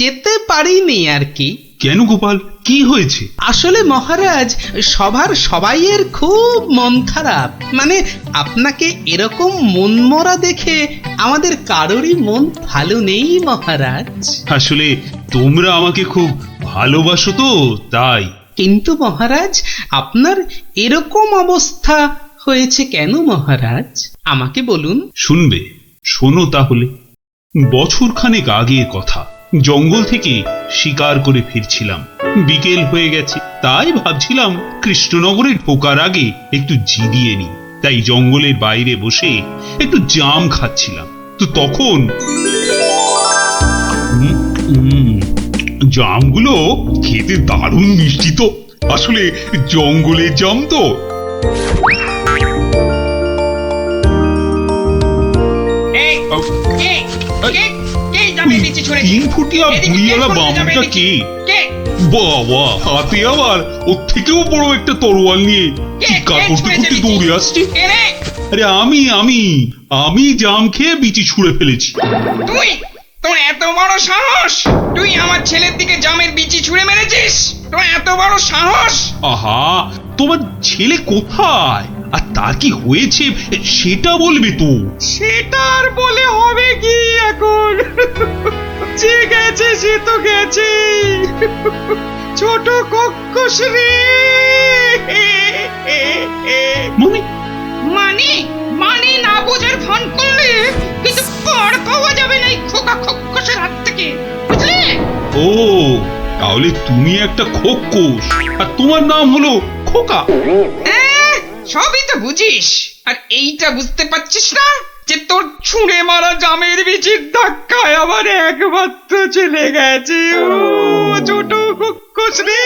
যেতে পারিনি আর কি। কেন গোপাল, কি হয়েছে? আসলে মহারাজ, সবার সবাইয়ের খুব মন খারাপ। মানে আপনাকে এরকম মনমরা দেখে আমাদের কারোরই মন ভালো নেই মহারাজ। আসলে তোমরা আমাকে খুব ভালোবাসো তো তাই। কিন্তু মহারাজ, আপনার এরকম অবস্থা হয়েছে কেন মহারাজ? আমাকে বলুন। শুনবে? শোনো তাহলে। বছর খানেক আগের কথা, জঙ্গল থেকে শিকার করে ফিরছিলাম। বিকেল হয়ে গেছে, তাই ভাবছিলাম কৃষ্ণনগরে ঢোকার আগে একটু জিরিয়ে নি। তাই জঙ্গলের বাইরে বসে একটু জাম খাচ্ছিলাম। তো তখন জামগুলো খেতে দারুণ মিষ্টি তো। আসলে জঙ্গলের জাম তো। তিন ফুটিয়া ভুঁইয়ালা বামুনটা কে? বাবা, হাতে আবার ওর থেকেও বড় একটা তরোয়াল নিয়ে চিৎকার করতে করতে দৌড়ে আসছে। আরে আমি জাম খেয়ে বিচি ছুঁড়ে ফেলেছি। তুই, তোর এত বড় সাহস! তুই আমার ছেলের দিকে জামের বিচি ছুঁড়ে মেরেছিস? তোর এত বড় সাহস! আহা, তোমার ছেলে কোথায় আর তার কি হয়েছে সেটা বলবে তো। সেটা আর বলে হবে কি এখন? যে গেছে সে তো গেছে। ছোট কক্কস রে। মানে মানে মানে না বোঝার ভান করলে কিন্তু পার পাওয়া যাবে না এই খোকা খক্কসের হাত থেকে, বুঝলে? ও, তাহলে তুমি একটা খোক্কস আর তোমার নাম হলো খোকা। সবই তো বুঝিস, আর এইটা বুঝতে পারছিস না যে তোর ছুঁড়ে মারা জামের বীজের ধাক্কায় আবার একমাত্র চলে গেছে। ও ছোট খক্কস রে।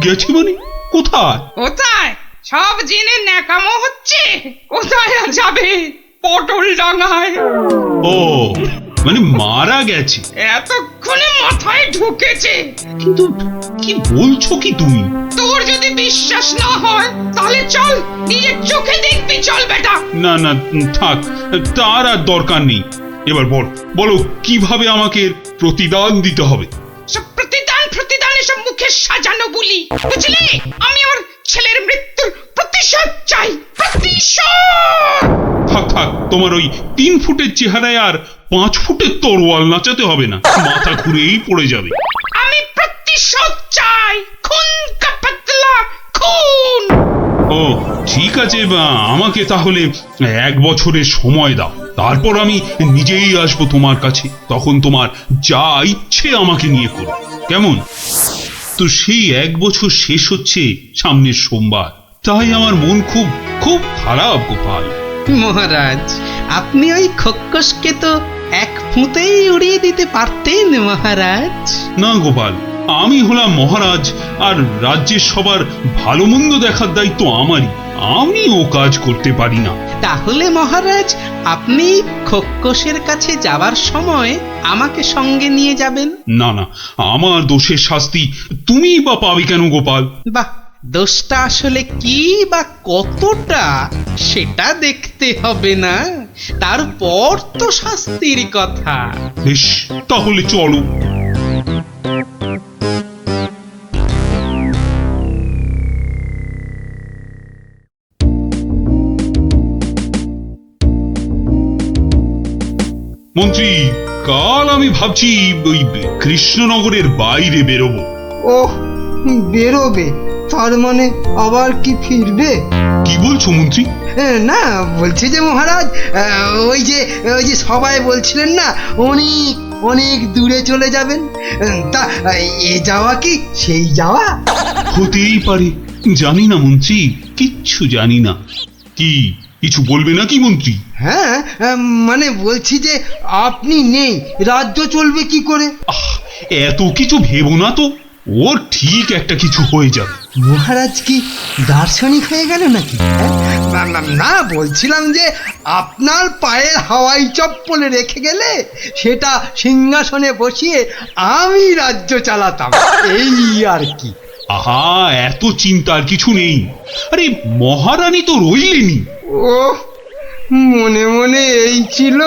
গেছে মানে? কোথায়? কোথায় সব জেনে ন্যাকামো হচ্ছে? কোথায় আর যাবে? পটল ডাঙায়। ও, মানে মারা গেছে? এতক্ষণে মাথায় ঢুকেছে। কিন্তু কি বলছো কি তুমি? তোর যদি বিশ্বাস না হয় তাহলে চল, নিজের চোখে দেখবি। চল বেটা। না না, থাক, তার আর দরকার নেই। এবার বলো কিভাবে আমাকে প্রতিদান দিতে হবে? সব প্রতিদান এসব মুখে সাজানো বলি, বুঝলি? আমি আমার ছেলের মৃত্যুর প্রতিশোধ চাই। প্রতিশোধ! থাক, তোমার ওই 3 ফুটের চেহারায় আর 5 ফুটের তরোয়াল নাচাতে হবে না, মাথা ঘুরেই পড়ে যাবে। আমি প্রতিশোধ চাই। খুন কা পাতলা খুন। ও ঠিক আছে, আমাকে তাহলে 1 বছরের সময় দাও। তারপর আমি নিজেই আসবো তোমার কাছে। তখন তোমার যা ইচ্ছে আমাকে নিয়ে করো, কেমন? তো সেই 1 বছর শেষ হচ্ছে সামনের সোমবার। তাই আমার মন খুব খুব খারাপ গোপাল। মহারাজ, আপনি ওই খক্কসকে তো 1 ফুঁতেই উড়িয়ে দিতে পারতেন মহারাজ। না গোপাল, আমি হলাম মহারাজ, আর রাজ্যের সবার ভালো মন্দ দেখার দায়িত্ব আমারই। আমি ও কাজ করতে পারি না। তাহলে মহারাজ, আপনি খক্কসের কাছে যাবার সময় আমাকে সঙ্গে নিয়ে যাবেন। না, আমার দোষের শাস্তি তুমি বা পাবে কেন গোপাল? বাহ, দোষটা আসলে কি বা কতটা সেটা দেখতে হবে না, তারপর তো শাস্তির কথা। বেশ, তাহলে চলো। মন্ত্রী, কাল আমি ভাবছি ওই কৃষ্ণনগরের বাইরে বেরোবো। ওহ, বেরোবে? তার মানে আবার কি ফিরবে? কি বলছো মন্ত্রী? না, বলছি যে মহারাজ, ওই যে সবাই বলছিলেন না অনেক অনেক দূরে চলে যাবেন, তা এ যাওয়া কি সেই যাওয়া? হতেই পারে, জানি না মন্ত্রী, কিচ্ছু জানি না। কি কিছু বলবে নাকি মন্ত্রী? হ্যাঁ, মানে বলছি যে আপনি নেই, রাজ্য চলবে কি করে? এত কিছু ভেবো না তো, ওর ঠিক একটা কিছু হয়ে যাবে। মহারাজ কি দার্শনিক হয়ে গেল নাকি? না, বলছিলাম যে আপনার পায়ে হাওয়াই চপ্পলে রেখে গেলে সেটা সিংহাসনে বসিয়ে আমি রাজ্য চালাতাম, এই আর কি। আহা, এত চিন্তার কিছু নেই। আরে মহারানী তো রইলেনি। ও মনে মনে এই ছিল।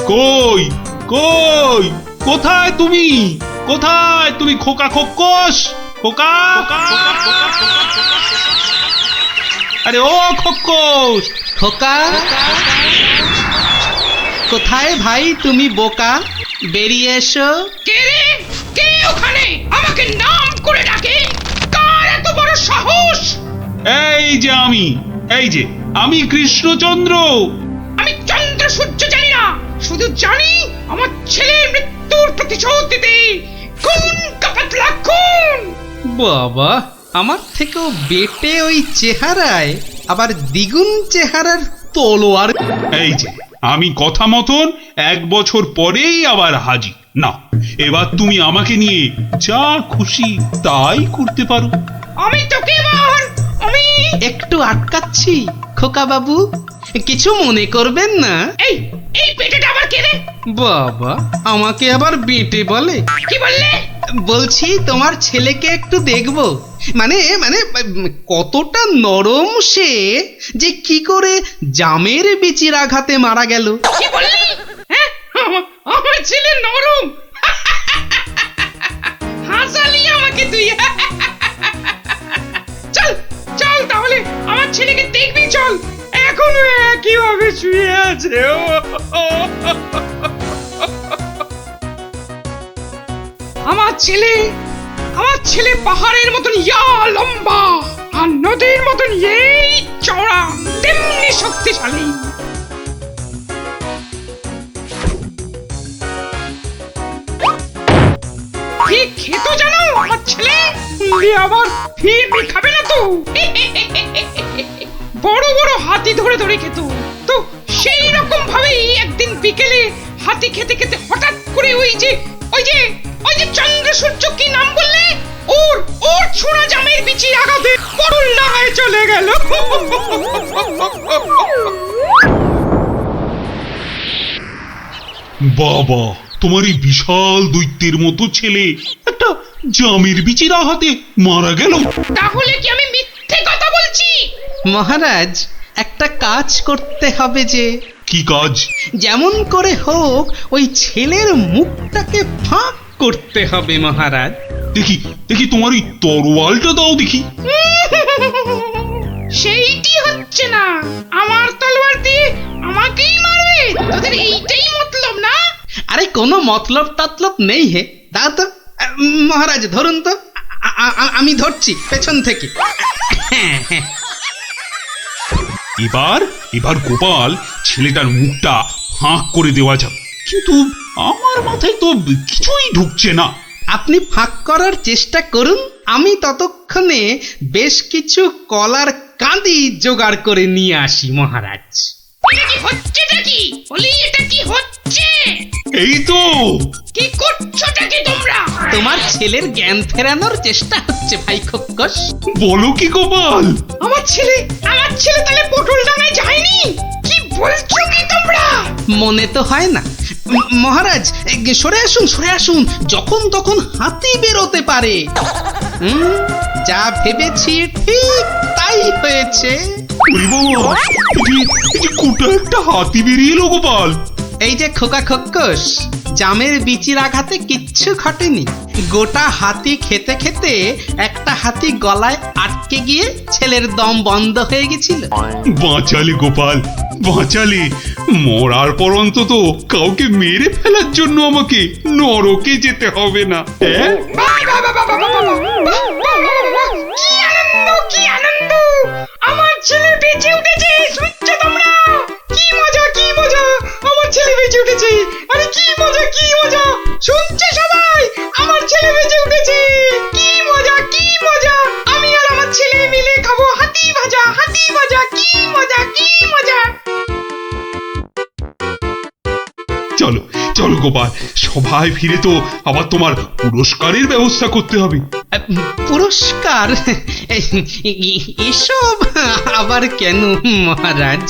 কই কই কোথায় তুমি? কোথায় তুমি খোকা খোকস? খোকা আরে ও খোকস, খোকা কোথায় ভাই তুমি বোকা? বেরিয়ে এসো। কে রে? কে ওখানে আমাকে নাম করে ডাকে? কার এত বড় সাহস? এই যে আমি কৃষ্ণচন্দ্র। আমি চন্দ্র সূর্য জানি না, শুধু জানি আমার ছেলের মৃত্যুর প্রতিশোধ দিতে কোন কাপাতলা কোন। বাবা, আমার থেকেও বেটে ওই চেহারায় আবার দ্বিগুণ চেহারার তলোয়ার। এই যে আমি কথা মতন 1 বছর পরেই আবার হাজির। না, এবার তুমি আমাকে নিয়ে যা খুশি তাই করতে পারো। আমি তোকে এবার একটু আটকাচ্ছি খোকা বাবু, কিছু মনে করবেন না। এই পেটেটা আবার কে রে? বাবা, আমাকে আবার বেটে বলে? কি বললে? বলছি তোমার ছেলেকে একটু দেখবো। মানে মানে কতটা নরম সে, যে কি করে জামের বিচির আঘাতে মারা গেল। কি বললি? হ্যাঁ, আমার ছেলে নরম? হাসালি আমাকে তুই। চল চল তাহলে আমার ছেলেকে দেখবি, চল। এখনো একইভাবে শুয়ে আছে। আমার ছেলে পাহাড়ের মতন ইয়া লম্বা, আর নদীর মতন এই চওড়া, তেমনি শক্তিশালী। কি খেতো জানো আমার ছেলে? আবার ফিরবি খাবে না তো। বড় বড় হাতি ধরে ধরে খেত। তো সেই রকম ভাবেই একদিন বিকেলে হাতি খেতে খেতে হঠাৎ করে ওই যে চন্দ্র সূর্য, কি নাম বললে? ওর ছোড়া জামের বিচি আঘাতে পটল ডাঙায় চলে গেল। বাবা, তোমার এই বিশাল দৈত্যের মতো ছেলে একটা জামের বিচির আঘাতে মারা গেল? তাহলে কি আমি মিথ্যে কথা বলছি? মহারাজ, একটা কাজ করতে হবে যে। কি কাজ? যেমন করে হোক ওই ছেলের মুখটাকে ফাঁক করতে হবে মহারাজ। দেখি দেখি তোমার ওই তরোয়ালটা দাও দেখি। সেইটি হচ্ছে না, আমার তলোয়ার দিয়ে আমাকেই মারবে? তোদের এইটাই মতলব না? আরে কোনো মতলব টাতলব নেই হে। দাও তো মহারাজ, ধরুন তো। আমি ধরছি পেছন থেকে। এবার গোপাল ছেলেটার মুখটা ফাঁক করে দেওয়া যাবে, কিন্তু আমার মাথায় তো কিছুই ঢুকছে না। আপনি ফাঁক করার চেষ্টা করুন, আমি ততক্ষণে বেশ কিছু কলার কাঁদি জোগাড় করে নিয়ে আসি মহারাজ। এটা কি হচ্ছেটা কি? বলি এটা কি হচ্ছে? এই তো। কি করছোটা কি তোমরা? তোমার ছেলের জ্ঞান ফেরানোর চেষ্টা হচ্ছে ভাই খোকস। বলো কি গোপাল? আমার ছেলে তাহলে পটল ডাঙায় যায়নি? কি বলছো কি তোমরা? মনে তো হয় না মহারাজ। সরে আসুন, যখন তখন হাতি বেরোতে পারে। যা ভেবেছি ঠিক তাই হয়েছে। কোটা একটা হাতি বেরিয়ে এলো গোপাল। এই যে খোকা খোকস, জামের বিচির আঘাতে কিচ্ছু ঘটেনি। গোটা হাতি খেতে খেতে একটা হাতি গলায় আটকে গিয়ে ছেলের দম বন্ধ হয়ে গেছিল। বাঁচালে গোপাল, বাঁচালে। মরার পর অন্তত কাউকে মেরে ফেলার জন্য আমাকে নরকে যেতে হবে না। কি আনন্দ! আমার ছেলে বেঁচে উঠেছে, শুনছো তোমরা? কি মজা! আমার ছেলে বেঁচে উঠেছে। আরে কি মজা! শুনছো সবাই? আমার ছেলে বেঁচে উঠেছে। কি মজা! আমি আর আমার ছেলে মিলে খাবো হাতি ভাজা। কি মজা! চলো গোপাল, সবাই ফিরে তো আবার তোমার পুরস্কারের ব্যবস্থা করতে হবে। পুরস্কার এসব আবার কেন মহারাজ?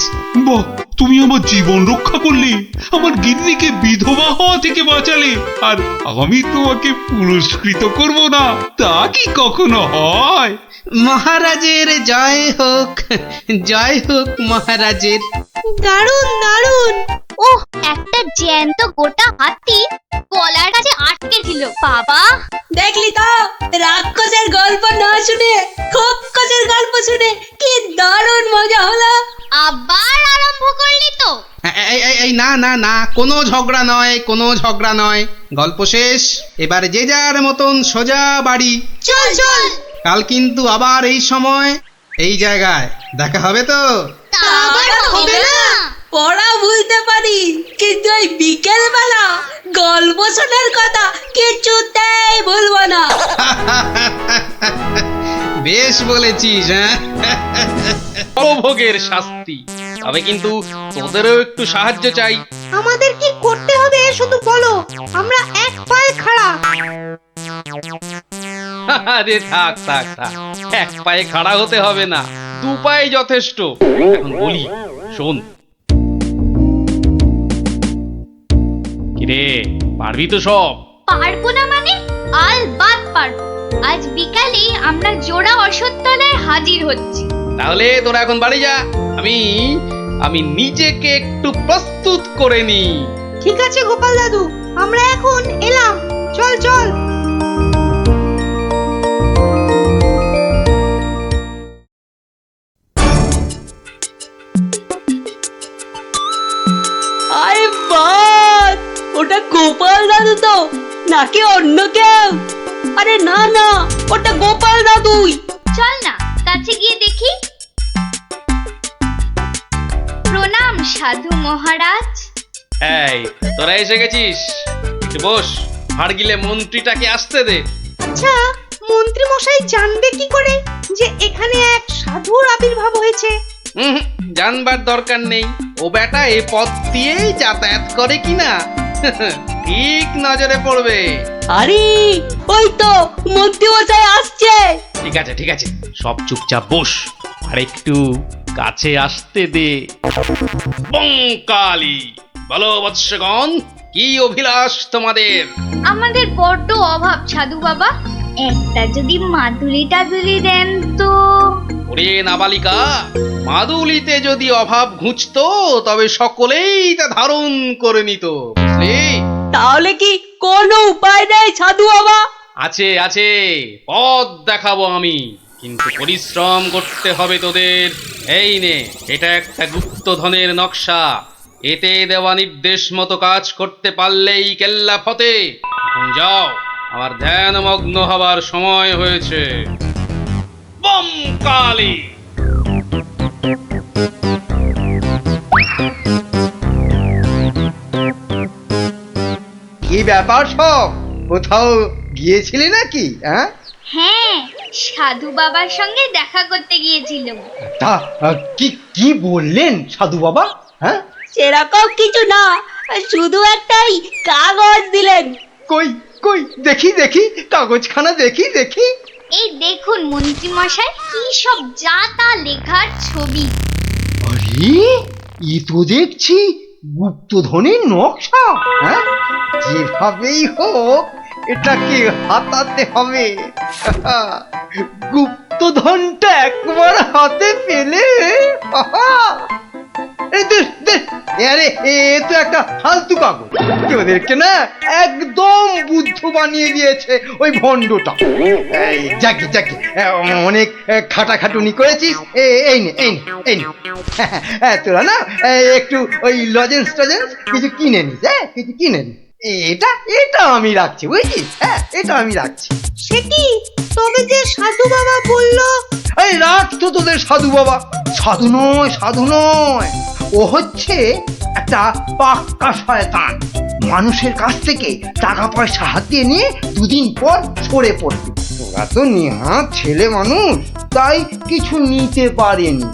বাহ, তুমি আমার জীবন রক্ষা করলে, আমার গিন্নিকে বিধবা হওয়া থেকে বাঁচালে, আর আমি তোমাকে পুরস্কৃত করব না, তা কি কখনো হয়? মহারাজের জয় হোক, জয় হোক মহারাজের। দারুণ দারুণ। ওহ, একটা জ্যান্ত গোটা হাতি গলার কাছে আটকে ছিল বাবা। দেখলি তো, রাক্ষসের গল্প না শুনে খোপকসের গল্প শুনে কি দারুণ মজা হলো। আবার আরম্ভ করলি তো? এই না না না, কোনো ঝগড়া নয়, কোনো ঝগড়া নয়। গল্প শেষ, এবার যে যার মতন সোজা বাড়ি। চল চল। কাল কিন্তু আবার এই সময় এই জায়গায় দেখা হবে তো? তা আবার হবে না। পড়া ভুলতে পারি, কিন্তু ওই বিকেল বেলা গল্প শোনার কথা কিছুতেই ভুলবো না। বেশ বলেছিস। হ্যাঁ, ভোগের শাস্তি, তবে কিন্তু তোদেরও একটু সাহায্য চাই। আমাদের কি করতে হবে শুধু বলো, আমরা এক পায়ে খাড়া। আরে থাক থাক থাক, এক পায়ে খাড়া হতে হবে না, দু পায়ে যথেষ্ট। এখন বলি শোন। কিরে, পারবি তো সব? পারবো না মানে? আলবাত পারবো। আজ বিকালে আমরা জোড়া অশ্বত্থতলায় হাজির হচ্ছি। তাহলে তোরা এখন বাড়ি যা, আমি নিজেকে একটু প্রস্তুত করে নি। ঠিক আছে গোপাল দাদু, আমরা এখন এলাম। চল চল। আরে বাস, ওটা গোপাল দাদু তো, নাকি অন্য কেউ? আরে না না, ওটা গোপাল দাদুই। চল না কাছে গিয়ে দেখি। প্রণাম সাধু মহারাজ। এই, তোরা এসে গেছিস, একটু বস। ভাড় গিলে মন্ত্রীটাকে আসতে দে। আচ্ছা, মন্ত্রী মশাই জানবে কি করে যে এখানে এক সাধুর আবির্ভাব হয়েছে? জানবার দরকার নেই, ও বেটা এ পথ দিয়েই যাতায়াত করে কিনা ঠিক নজরে পড়বে। আরে ওই তো মন্ত্রী মশাই আসছে। ঠিক আছে ঠিক আছে, সব চুপচাপ বস, আর একটু কাছে আসতে দে। বঙ্কালি, বলো বৎসগণ, কি অভিলাষ তোমাদের? আমাদের বড্ড অভাব সাধু বাবা, একটা যদি মাদুলি টাদুলি দেন তো। ওরে নাবালিকা, মাদুলিতে যদি অভাব ঘুচতো তবে সকলেই তা ধারণ করে নিত, বুঝলি? তাহলে কি কোনো উপায় নেই সাধু বাবা? আছে আছে, পথ দেখাবো আমি, কিন্তু পরিশ্রম করতে হবে তোদের। এই নে, এটা একটা গুপ্তধনের নকশা, এতে দেওয়া নির্দেশ মতো কাজ করতে পারলেই কেল্লা ফতে। এখন যাও, আমার ধ্যানমগ্ন হবার সময় হয়েছে। বম কালী। কি ব্যাপার সব, কোথাও গিয়েছিলি নাকি? হ্যাঁ, সাধু বাবার সঙ্গে দেখা করতে গিয়েছিলাম। তা কি কি বললেন সাধু বাবা? হ্যাঁ, সেরকম কিছু না, শুধু একটাই কাগজ দিলেন। কই কই দেখি দেখি, কাগজখানা দেখি দেখি। এই দেখুন মন্ত্রী মশাই, কি সব যা তা লেখার ছবি। আরে, এ তো দেখছি গুপ্তধনের নকশা। হ্যাঁ, যেভাবেই হোক এটাকে হাতাতে হবে। গুপ্তধনটা একবার হাতে পেলে, আরে এ তো একটা ফালতু কাগজ, ওদেরকে না একদম বুদ্ধ বানিয়ে দিয়েছে ওই ভণ্ডটা। যাকে যাকে অনেক খাটাখাটুনি করেছিস, এই নে এই নে এই নে, তোরা না একটু ওই লজেন্স টজেন্স কিছু কিনে নিস। কিছু কিনে নিস, এটা এটা আমি রাখছি, বুঝছিস? হ্যাঁ, এটা আমি রাখছি। সে কি, তবে যে সাধু বাবা বললো? এই রাখ তো তোদের সাধু বাবা। সাধু নয়, সাধু নয়, ও হচ্ছে একটা পাক্কা শয়তান। মানুষের কাছ থেকে টাকা পয়সা হাতিয়ে নিয়ে দুদিন পর সরে পড়বে। তোরা তো নিহাত ছেলে মানুষ, তাই কিছু নিতে পারেনি।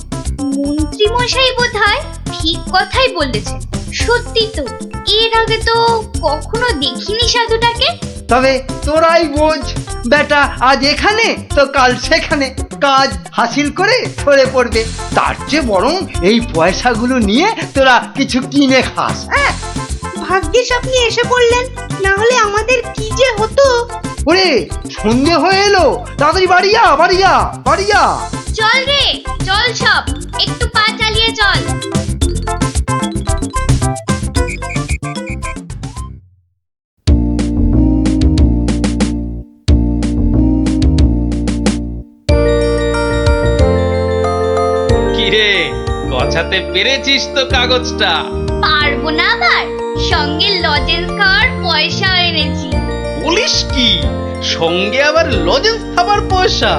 মন্ত্রী মশাই বোধহয় ঠিক কথাই বলেছেন। সত্যি তো, এর আগে তো কখনো দেখিনি সাধুটাকে। তবে তোরাই বোঝ, বেটা আজ এখানে তো কাল সেখানে কাজ হাসিল করে সরে পড়বে। তার চেয়ে বরং এই পয়সাগুলো নিয়ে তোরা কিছু কিনে খাস। হ্যাঁ, ভাগ্যিস আপনি এসে পড়লেন, না হলে আমাদের কি যে হতো। ওরে সন্ধে হয়ে এলো, তাড়াতাড়ি বাড়িয়া বাড়িয়া বাড়িয়া। চল রে, চল সব, একটু পা চালিয়ে চল। কিরে, গছাতে পেরেছিস তো কাগজটা? পারবো না আবার, সঙ্গে লজেন্স খাওয়ার পয়সা এনেছি। বলিস কি, সঙ্গে আবার লজেন্স খাবার পয়সা?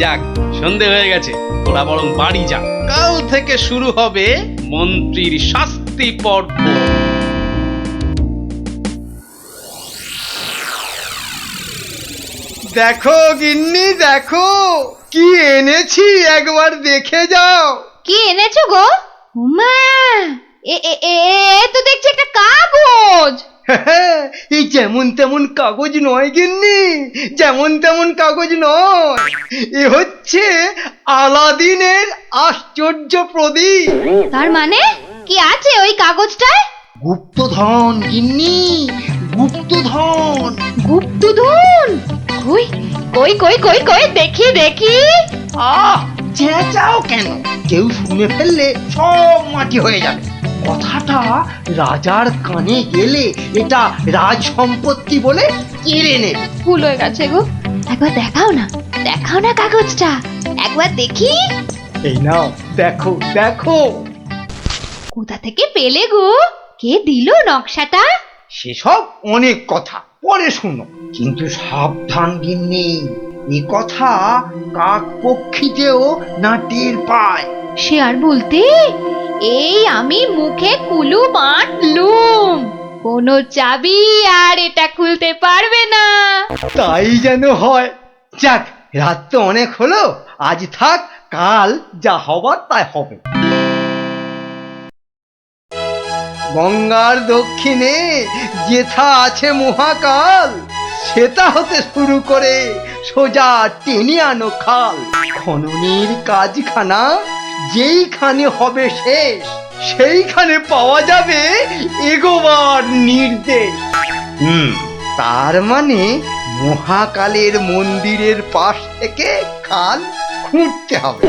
যাক, সন্ধে হয়ে গেছে, তোরা বরং বাড়ি যা। কাল থেকে শুরু হবে মন্ত্রীর শাস্তি পর্ব। দেখো গিন্নি, দেখো কি এনেছি, একবার দেখে যাও। কি এনেছো গো? মা, এ তো দেখছি একটা কাগজ। এই যেমন তেমন কাগজ নয় গিন্নি, যেমন তেমন কাগজ নয়। এ হচ্ছে আলাদিনের আশ্চর্য প্রদীপ। তার মানে কি আছে ওই কাগজটায়? গুপ্তধন গিন্নি, গুপ্তধন। গুপ্তধন? কই কই কই কই কই দেখি দেখি। চেঁচাও কেন? কেউ শুনে ফেললে সব মাটি হয়ে যাবে। কথাটা রাজার কানে গেলে এটা রাজ সম্পত্তি বলে কেড়ে নেবে। ভুল হয়ে গেছে গো, একবার দেখাও না, দেখাও না কাগজটা, একবার দেখি। এই নাও, দেখো দেখো। কোথা থেকে পেলে গো? কে দিল নকশাটা? সেসব অনেক কথা পরে শুনো, কিন্তু সাবধান গিন্নি, এ কথা কাক পক্ষীতেও না টের পায়। সে আর বলতে, এই আমি মুখে কুলু বাঁধলুম, কোনো চাবি আর এটা খুলতে পারবে না। তাই যেন হয়। যাক, রাত তো অনেক হলো, আজ থাক, কাল যা হবার তাই হবে। গঙ্গার দক্ষিণে যেথা আছে মহাকাল, সেটা হতে শুরু করে সোজা টেনে আনো খাল। খননের কাজখানা যেইখানে হবে শেষ, সেইখানে পাওয়া যাবে এগোবার নির্দেশ। তার মানে মহাকালের মন্দিরের পাশ থেকে খাল খুঁড়তে হবে,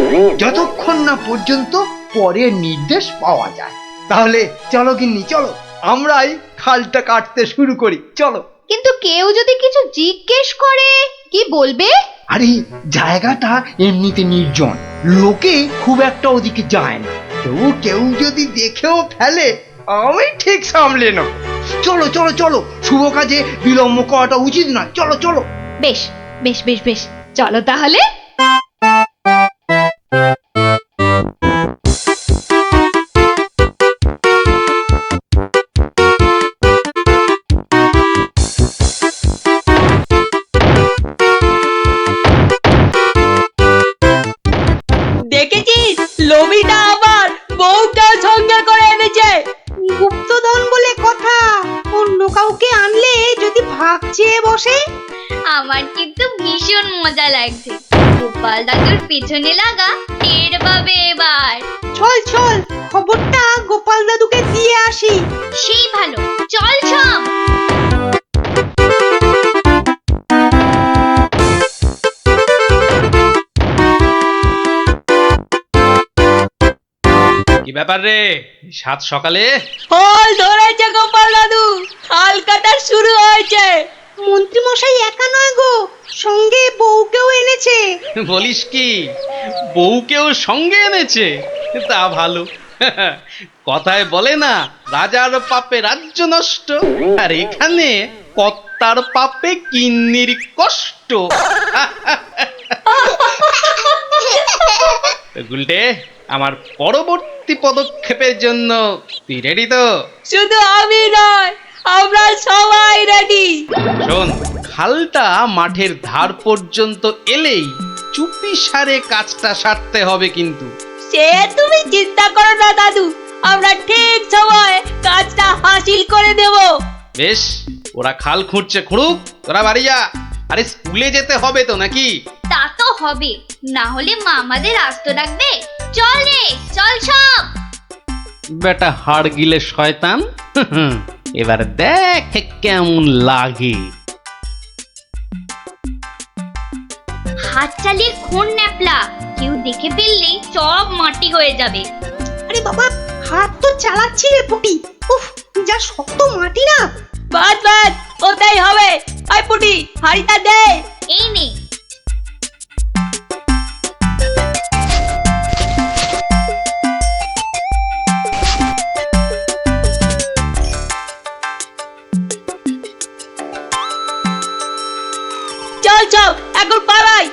যতক্ষণ না পর্যন্ত পরের নির্দেশ পাওয়া যায়। তাহলে চলো গিন্নি, চলো, আমরাই খালটা কাটতে শুরু করি, চলো। কিন্তু কেউ যদি কিছু জিজ্ঞেস করে কি বলবে? আরে জায়গাটা এমনিতে নির্জন, লোকে খুব একটা ওদিকে যায় না। তবু কেউ যদি দেখেও ফেলে, আমি ঠিক সামলে নেব। চলো চলো চলো, শুভ কাজে বিলম্ব করাটা উচিত নয়। চলো চলো। বেশ বেশ বেশ বেশ, চলো তাহলে। দেখেছিস, লোভিটা আবার বউটাও সঙ্গে করে এনেছে। গুপ্তধন বলে কথা, অন্য কাউকে আনলে যদি ভাগ চেয়ে বসে। আমার কিন্তু ভীষণ মজা লাগছে। গোপাল দাদুর পেছনে লাগা টের পাবে এবার। চল চল, খবরটা গোপাল দাদুকে দিয়ে আসি। সেই ভালো, চল সব। কি ব্যাপার রে, সাত সকালে? ফল ধরেছে গোপাল দাদু, খাল কাটা শুরু হয়েছে। মন্ত্রী মশাই একা নয় গো, সঙ্গে বউকেও এনেছে। বলিস কি, বউকেও সঙ্গে এনেছে? তা ভালো। কথায় বলে না, রাজার পাপে রাজ্য নষ্ট, আর এখানে কর্তার পাপে কিন্নির কষ্ট। গুলটে, আমার পরবর্তী পদক্ষেপের জন্য তুই রেডি তো? শুধু আমি নয়, আমরা সবাই রেডি। শোন, খালটা মাঠের ধার পর্যন্ত এলেই চুপি সারে কাজটা সারতে হবে কিন্তু। সে তুমি চিন্তা করো না দাদু, আমরা ঠিক সময় কাজটা হাসিল করে দেব। বেশ, ওরা খাল খুঁড়ছে খুঁড়ুক, তোরা বাড়ি যা। আরে স্কুলে যেতে হবে তো নাকি? তা তো হবে, না হলে মা আমাদের আস্ত রাখবে। চল রে, চল সব। বেটা হাড় গিলে শয়তান, এবার দেখ কেমন লাগে। হাত চালিয়ে খুন ন্যাপলা, কেউ দেখে ফেললে সব মাটি হয়ে যাবে। আরে বাবা, হাত তো চালাচ্ছি রে পুটি। উফ, যা শক্ত মাটি না। বাদ বাদ, ওটাই হবে। আয় পুটি, হাড়িটা দে। এই নে। চল চল, এখন পালাই।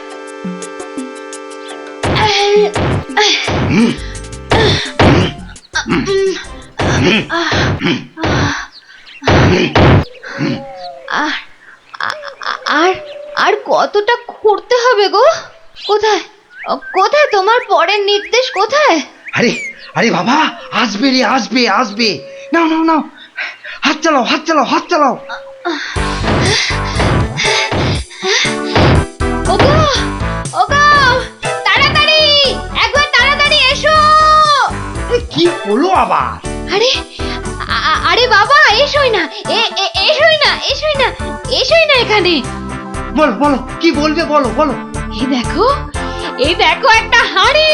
আর আর কতটা খুঁড়তে হবে গো? কোথায় কোথায় তোমার পরের নির্দেশ কোথায়? আরে আরে বাবা, আসবে রে, আসবে আসবে। নাও নাও নাও, হাত চালাও, হাত চালাও, হাত চালাও। ওগো ওগো, তাড়াতাড়ি, একবার তাড়াতাড়ি এসো। কি হলো আবার? আরে আরে বাবা, এসোই না, এসোই না, এসোই না, এসোই না এখানে। বলো বলো, কি বলবে বলো বলো। এই দেখো একটা হাঁড়ি,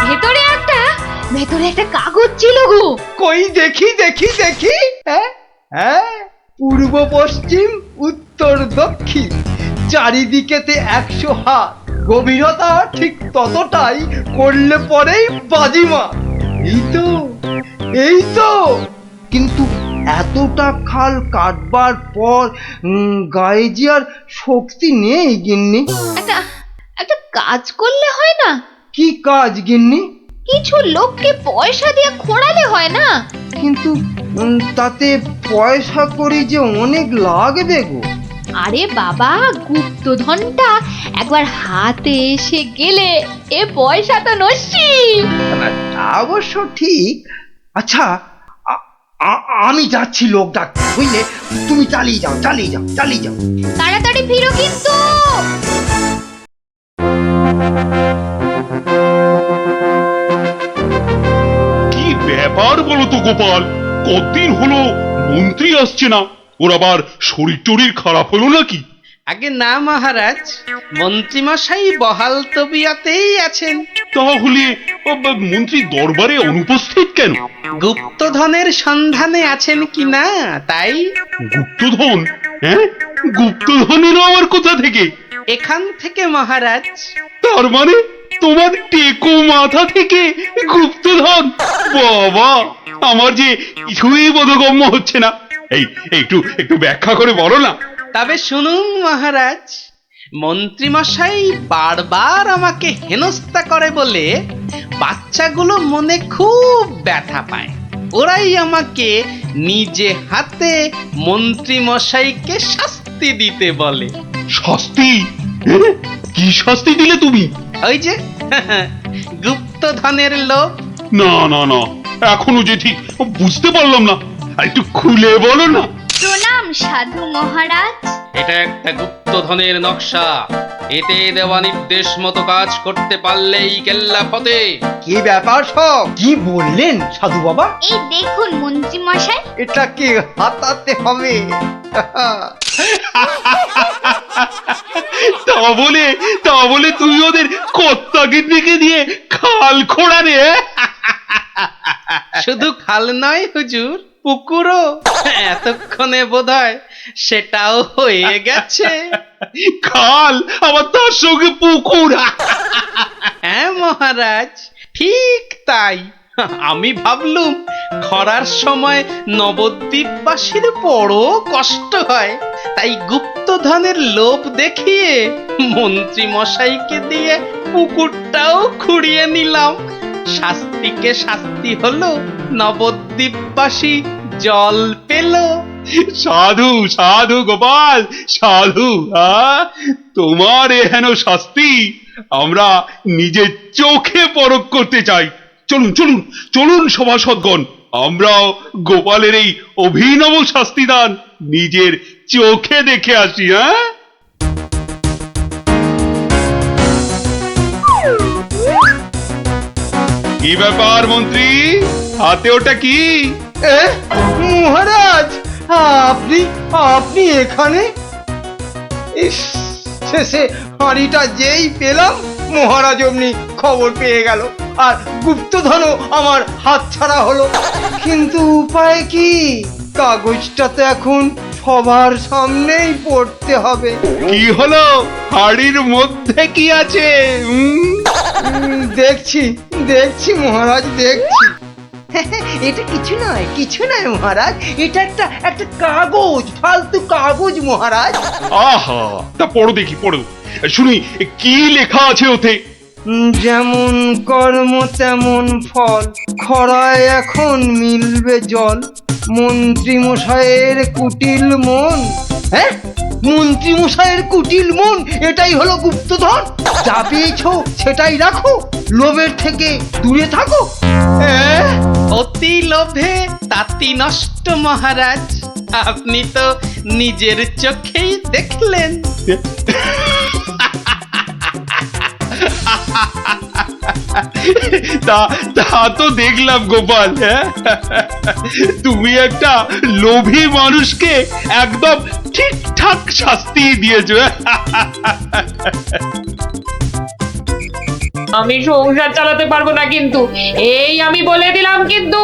ভেতরে একটা কাগজ ছিল গো। কই দেখি দেখি দেখি। হ্যাঁ হ্যাঁ, পূর্ব পশ্চিম উত্তর দক্ষিণ চারিদিকেতে 100 হাত, গভীরতা ঠিক ততটাই, করলে পরেই বাজিমাত। এই তো, এই তো। কিন্তু এতটা খাল কাটবার পর গায়ে যে আর শক্তি নেই গিন্নি। একটা কাজ করলে হয় না? কি কাজ গিন্নি? কিছু লোককে পয়সা দিয়ে খোঁড়ালে হয় না? কিন্তু তাতে পয়সা করি যে অনেক লাগবে গো। আরে বাবা, গুপ্তধনটা একবার হাতে এসে গেলে এ পয়সা তো নস্যি। তা অবশ্য ঠিক। আচ্ছা, আমি যাচ্ছি লোক ডাকতে, বুঝলে? তুমি চালিয়ে যাও, চালিয়ে যাও, চালিয়ে যাও। তাড়াতাড়ি ফিরো কিন্তু। কি ব্যাপার বলো তো গোপাল, কতদিন হলো মন্ত্রী আসছে না? ওর আবার শরীর টরীর খারাপ হলো নাকি? আগে না মহারাজ, মন্ত্রীমশাই বহাল তবিয়তেই আছেন। তাহলে মন্ত্রী দরবারে অনুপস্থিত কেন? গুপ্তধনের সন্ধানে আছেন কিনা তাই। গুপ্তধন? হ্যাঁ, গুপ্তধনেরও আবার কোথা থেকে? এখান থেকে মহারাজ। তার মানে তোমার টেকো মাথা থেকে গুপ্তধন? বাবা, আমার যে কিছুই বোধগম্য হচ্ছে না। এই একটু একটু ব্যাখ্যা করে বলো না। তবে শুনুন মহারাজ, মন্ত্রীমশাই বারবার আমাকে হেনস্থা করে বলে বাচ্চাগুলো মনে খুব ব্যথা পায়। ওরাই আমাকে নিজে হাতে মন্ত্রীমশাইকে শাস্তি দিতে বলে। শাস্তি? কি শাস্তি দিলে তুমি? ওই যে গুপ্তধনের লোভ। না না না, এখনো যে ঠিক বুঝতে পারলাম না, একটু খুলে বলো না। প্রণাম সাধু মহারাজ। এটা একটা গুপ্তধনের নকশা, এতে দেওয়া নির্দেশ মতো কাজ করতে পারলেই কেল্লা ফতে। কি ব্যাপার সব? কি বললেন সাধু বাবা? এই দেখুন মন্ত্রী মশাই, এটাকে হাতাতে হবে। তা বলে তুই ওদের কর্তাকে ডেকে দিয়ে খাল খোঁড়ারে? শুধু খাল নয় হুজুর, পুকুরও। এতক্ষণে বোধহয় সেটাও হয়ে গেছে। খাল আবার তার সঙ্গে পুকুর? হ্যাঁ মহারাজ, ঠিক তাই। আমি ভাবলুম খরার সময় নবদ্বীপবাসীর বড় কষ্ট হয়, তাই গুপ্তধনের লোভ দেখিয়ে মন্ত্রী মশাইকে দিয়ে পুকুরটাও খুঁড়িয়ে নিলাম। শাস্তিকে শাস্তি হলো, নবদ্বীপবাসী জল পেল। সাধু সাধু গোপাল, সাধু। তোমার এহেন শাস্তি আমরা নিজের চোখে পরখ করতে চাই। চলুন চলুন চলুন সভাসদগণ, আমরাও গোপালের এই অভিনব শাস্তি দান নিজের চোখে দেখে আসি। হ্যাঁ, কি ব্যাপার মন্ত্রী, হাতে ওটা কি? মহারাজ, আপনি আপনি এখানে? ইস, শেষে হাঁড়িটা যেই পেলাম মহারাজ অমনি খবর পেয়ে গেল, আর গুপ্তধনও আমার হাতছাড়া হলো। কিন্তু উপায় কি? কাগজটা তো এখন সবার সামনেই পড়তে হবে। কি হলো, হাড়ির মধ্যে কি আছে? দেখছি দেখছি মহারাজ, দেখছি। এটা কিছু নয় মহারাজ, এটা একটা কাগজ, ফালতু কাগজ মহারাজ। আহা, তা পড়ো দেখি, পড়ো শুনি কি লেখা আছে ওতে। যেমন কর্ম তেমন ফল, খরায় এখন মিলবে জল, মন্ত্রী মশাইয়ের কুটিল মন। হ্যাঁ, মন্ত্রী মশাইয়ের কুটিল মন, এটাই হলো গুপ্তধন। যা পেয়েছো সেটাই রাখো, লোভের থেকে দূরে থাকো। অতি লোভে তাতি নষ্ট মহারাজ, আপনি তো নিজের চোখেই দেখলেন। তা তো দেখলাম গোপাল। তুমি একটা লোভী মানুষকে একদম ঠিকঠাক শাস্তি দিয়েছো। আমি সংসার চালাতে পারবো না কিন্তু, এই আমি বলে দিলাম কিন্তু।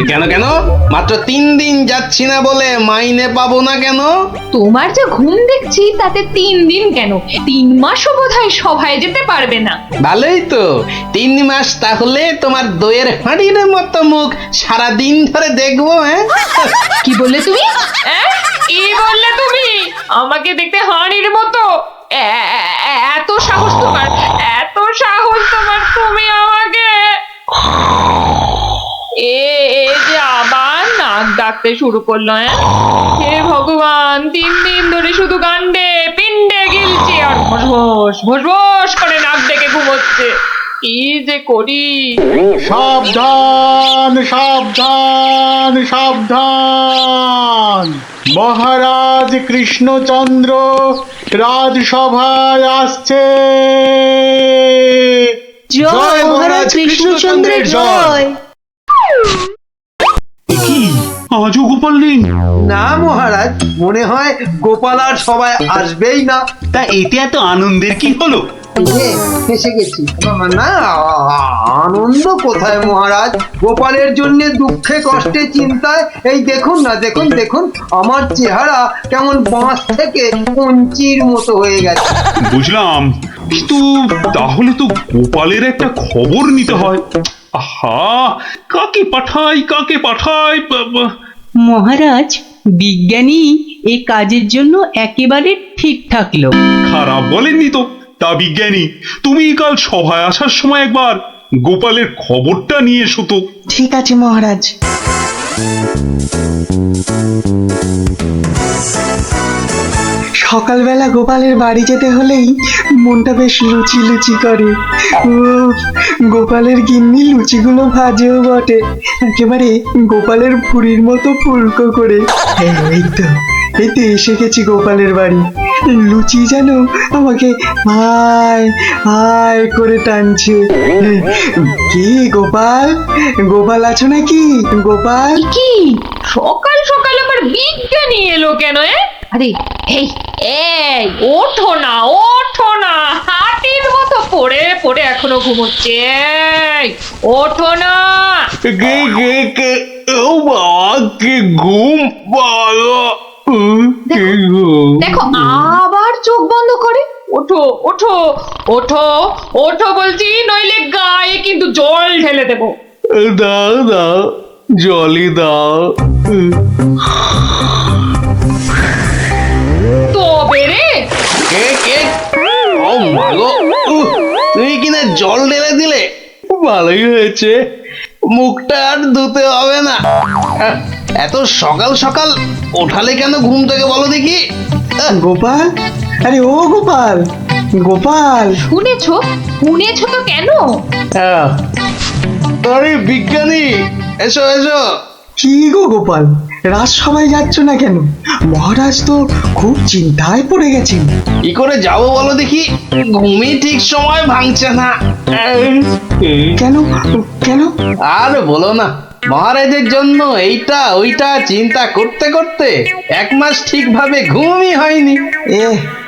কেন কেন? মাত্র 3 দিন যাচ্ছি না বলে মাইনে পাবো না কেন? তোমার যে ঘুম দেখছি তাতে 3 দিন কেন, 3 মাসও বোধহয় সভায় যেতে পারবে না। ভালোই তো, 3 মাস তাহলে তোমার দইয়ের হাঁড়ির মতো মুখ সারা দিন ধরে দেখবো। হ্যাঁ, কি বললে তুমি? কি বললে তুমি? আমাকে দেখতে হাঁড়ির মতো? এত সাহস তোমার, এত সাহস তোমার! তুমি আমাকে যে আবার নাক ডাকতে শুরু করলো। হে ভগবান, 3 দিন ধরে শুধু গান্ডে পিণ্ডে গিলছে আর ভোস ভোস করে নাক ডেকে ঘুমোচ্ছে। কি যে করি! সাবধান সাবধান সাবধান, মহারাজ কৃষ্ণচন্দ্র রাজসভায় আসছে। জয় মহারাজ কৃষ্ণচন্দ্রের জয়। কি, আজও গোপাল নেই? না মহারাজ, মনে হয় গোপাল আর সবাই আসবেই না। তা এতে এত আনন্দের কি হলো? ফেসে গেছি না, আনন্দ কোথায় মহারাজ? গোপালের জন্য দুঃখে কষ্টে চিন্তায় এই দেখুন না, দেখুন দেখুন আমার চেহারা কেমন বাঁশ থেকে কঞ্চির মতো হয়ে গেছে। বুঝলাম, কিন্তু তাহলে তো গোপালের একটা খবর নিতে হয়। আহা, কাকে পাঠাই? মহারাজ, বিজ্ঞানী এই কাজের জন্য একেবারে ঠিকঠাক লোক। খারাপ বলেননি তো। তা বিজ্ঞানী, তুমি কাল সভায় আসার সময় একবার গোপালের খবরটা নিয়ে এসো তো। ঠিক আছে মহারাজ। সকালবেলা গোপালের বাড়ি যেতে হলেই মনটা বেশ লুচি লুচি করে। গোপালের গিন্নি লুচিগুলো ভাজেও বটে, একেবারে গোপালের ভুঁড়ির মতো ফুলকো করে। এই তো এসে গেছি গোপালের বাড়ি। লুচি যেন আমাকে হায় হায় করে টানছে। কি গোপাল, গোপাল আছো নাকি? গোপাল, কি সকাল সকাল আবার বিজ্ঞানী এলো কেন? আরে এই এই ওঠো না, হাতির মতো পড়ে পড়ে এখনো ঘুমোচ্ছে। ওঠো না। কে ঘুম পালো? দেখো আবার চোখ বন্ধ করে। ওঠো ওঠো ওঠো ওঠো বলছি, নইলে গায়ে কিন্তু জল ঢেলে দেবো। দাও জলই দাও। তবে রে, ও মাগো, তুমি কিনা জল ঢেলে দিলে? ভালোই হয়েছে, মুখটা আর ধুতে হবে না। এত সকাল সকাল ওঠালে কেন ঘুম থেকে বলো দেখি? গোপাল, আরে ও গোপাল, গোপাল শুনেছো তো কেন? আরে বিজ্ঞানী, এসো এসো। কি গো গোপাল, রাজসভায় যাচ্ছ না কেন? মহারাজ তো খুব চিন্তায় পড়ে গেছেন। কি করে যাবো বলো দেখি, ঘুমই ঠিক সময় ভাঙছে না। কেন কেন? আর বলো না, মহারাজের জন্য এইটা ওইটা চিন্তা করতে করতে 1 মাস ঠিকভাবে ঘুমই হয়নি।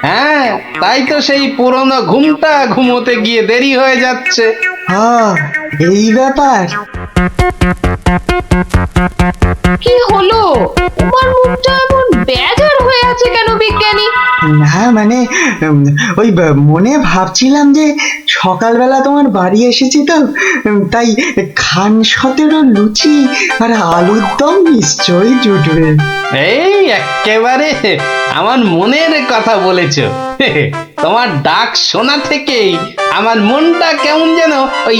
হ্যাঁ, তাই তো সেই পুরনো ঘুমটা ঘুমোতে গিয়ে দেরি হয়ে যাচ্ছে। হ্যাঁ, এই ব্যাপার। কি হলো? তোমার মুখটা এমন বেজার হয়ে আছে কেন বিজ্ঞানী? না মানে ওই মনে ভাবছিলাম যে সকালবেলা তোমার বাড়ি এসেছি তো, তাই খান 17 লুচি আর আলুর দম নিশ্চয়ই জুটবে। এই একেবারে আমার মনের কথা বলেছো। তোমার ডাক শোনা থেকেই আমার মনটা কেমন যেন ওই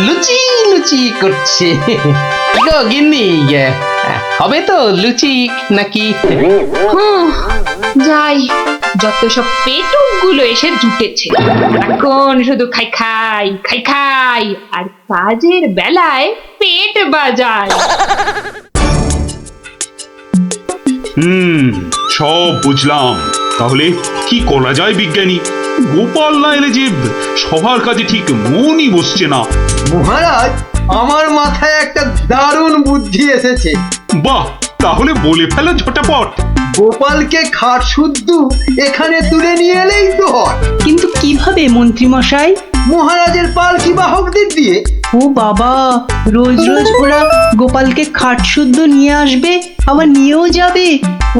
লুচি লুচি করছে। গো গিন্নি, হবে তো লুচি নাকি? যাই, যত সব পেটুক গুলো এসে জুটেছে, এখন শুধু খাই খাই খাই খাই আর কাজের বেলায় পেট বাজায়। সব বুঝলাম। তাহলে কি করা যায় বিজ্ঞানী? গোপাল না এলে যে সবার কাজে ঠিক মনই বসছে না। মহারাজ, আমার মাথায় একটা দারুণ বুদ্ধি এসেছে। বাহ, তাহলে বলে ফেলো ঝটাপট। গোপালকে খাট শুদ্ধ এখানে তুলে নিয়ে এলেই তো হয়। কিন্তু কিভাবে মন্ত্রী মশাই? মহারাজের পালকি বাহকদের দিয়ে। ও বাবা, রোজ রোজ ওরা গোপালকে খাট শুদ্ধ নিয়ে আসবে, আবার নিয়েও যাবে।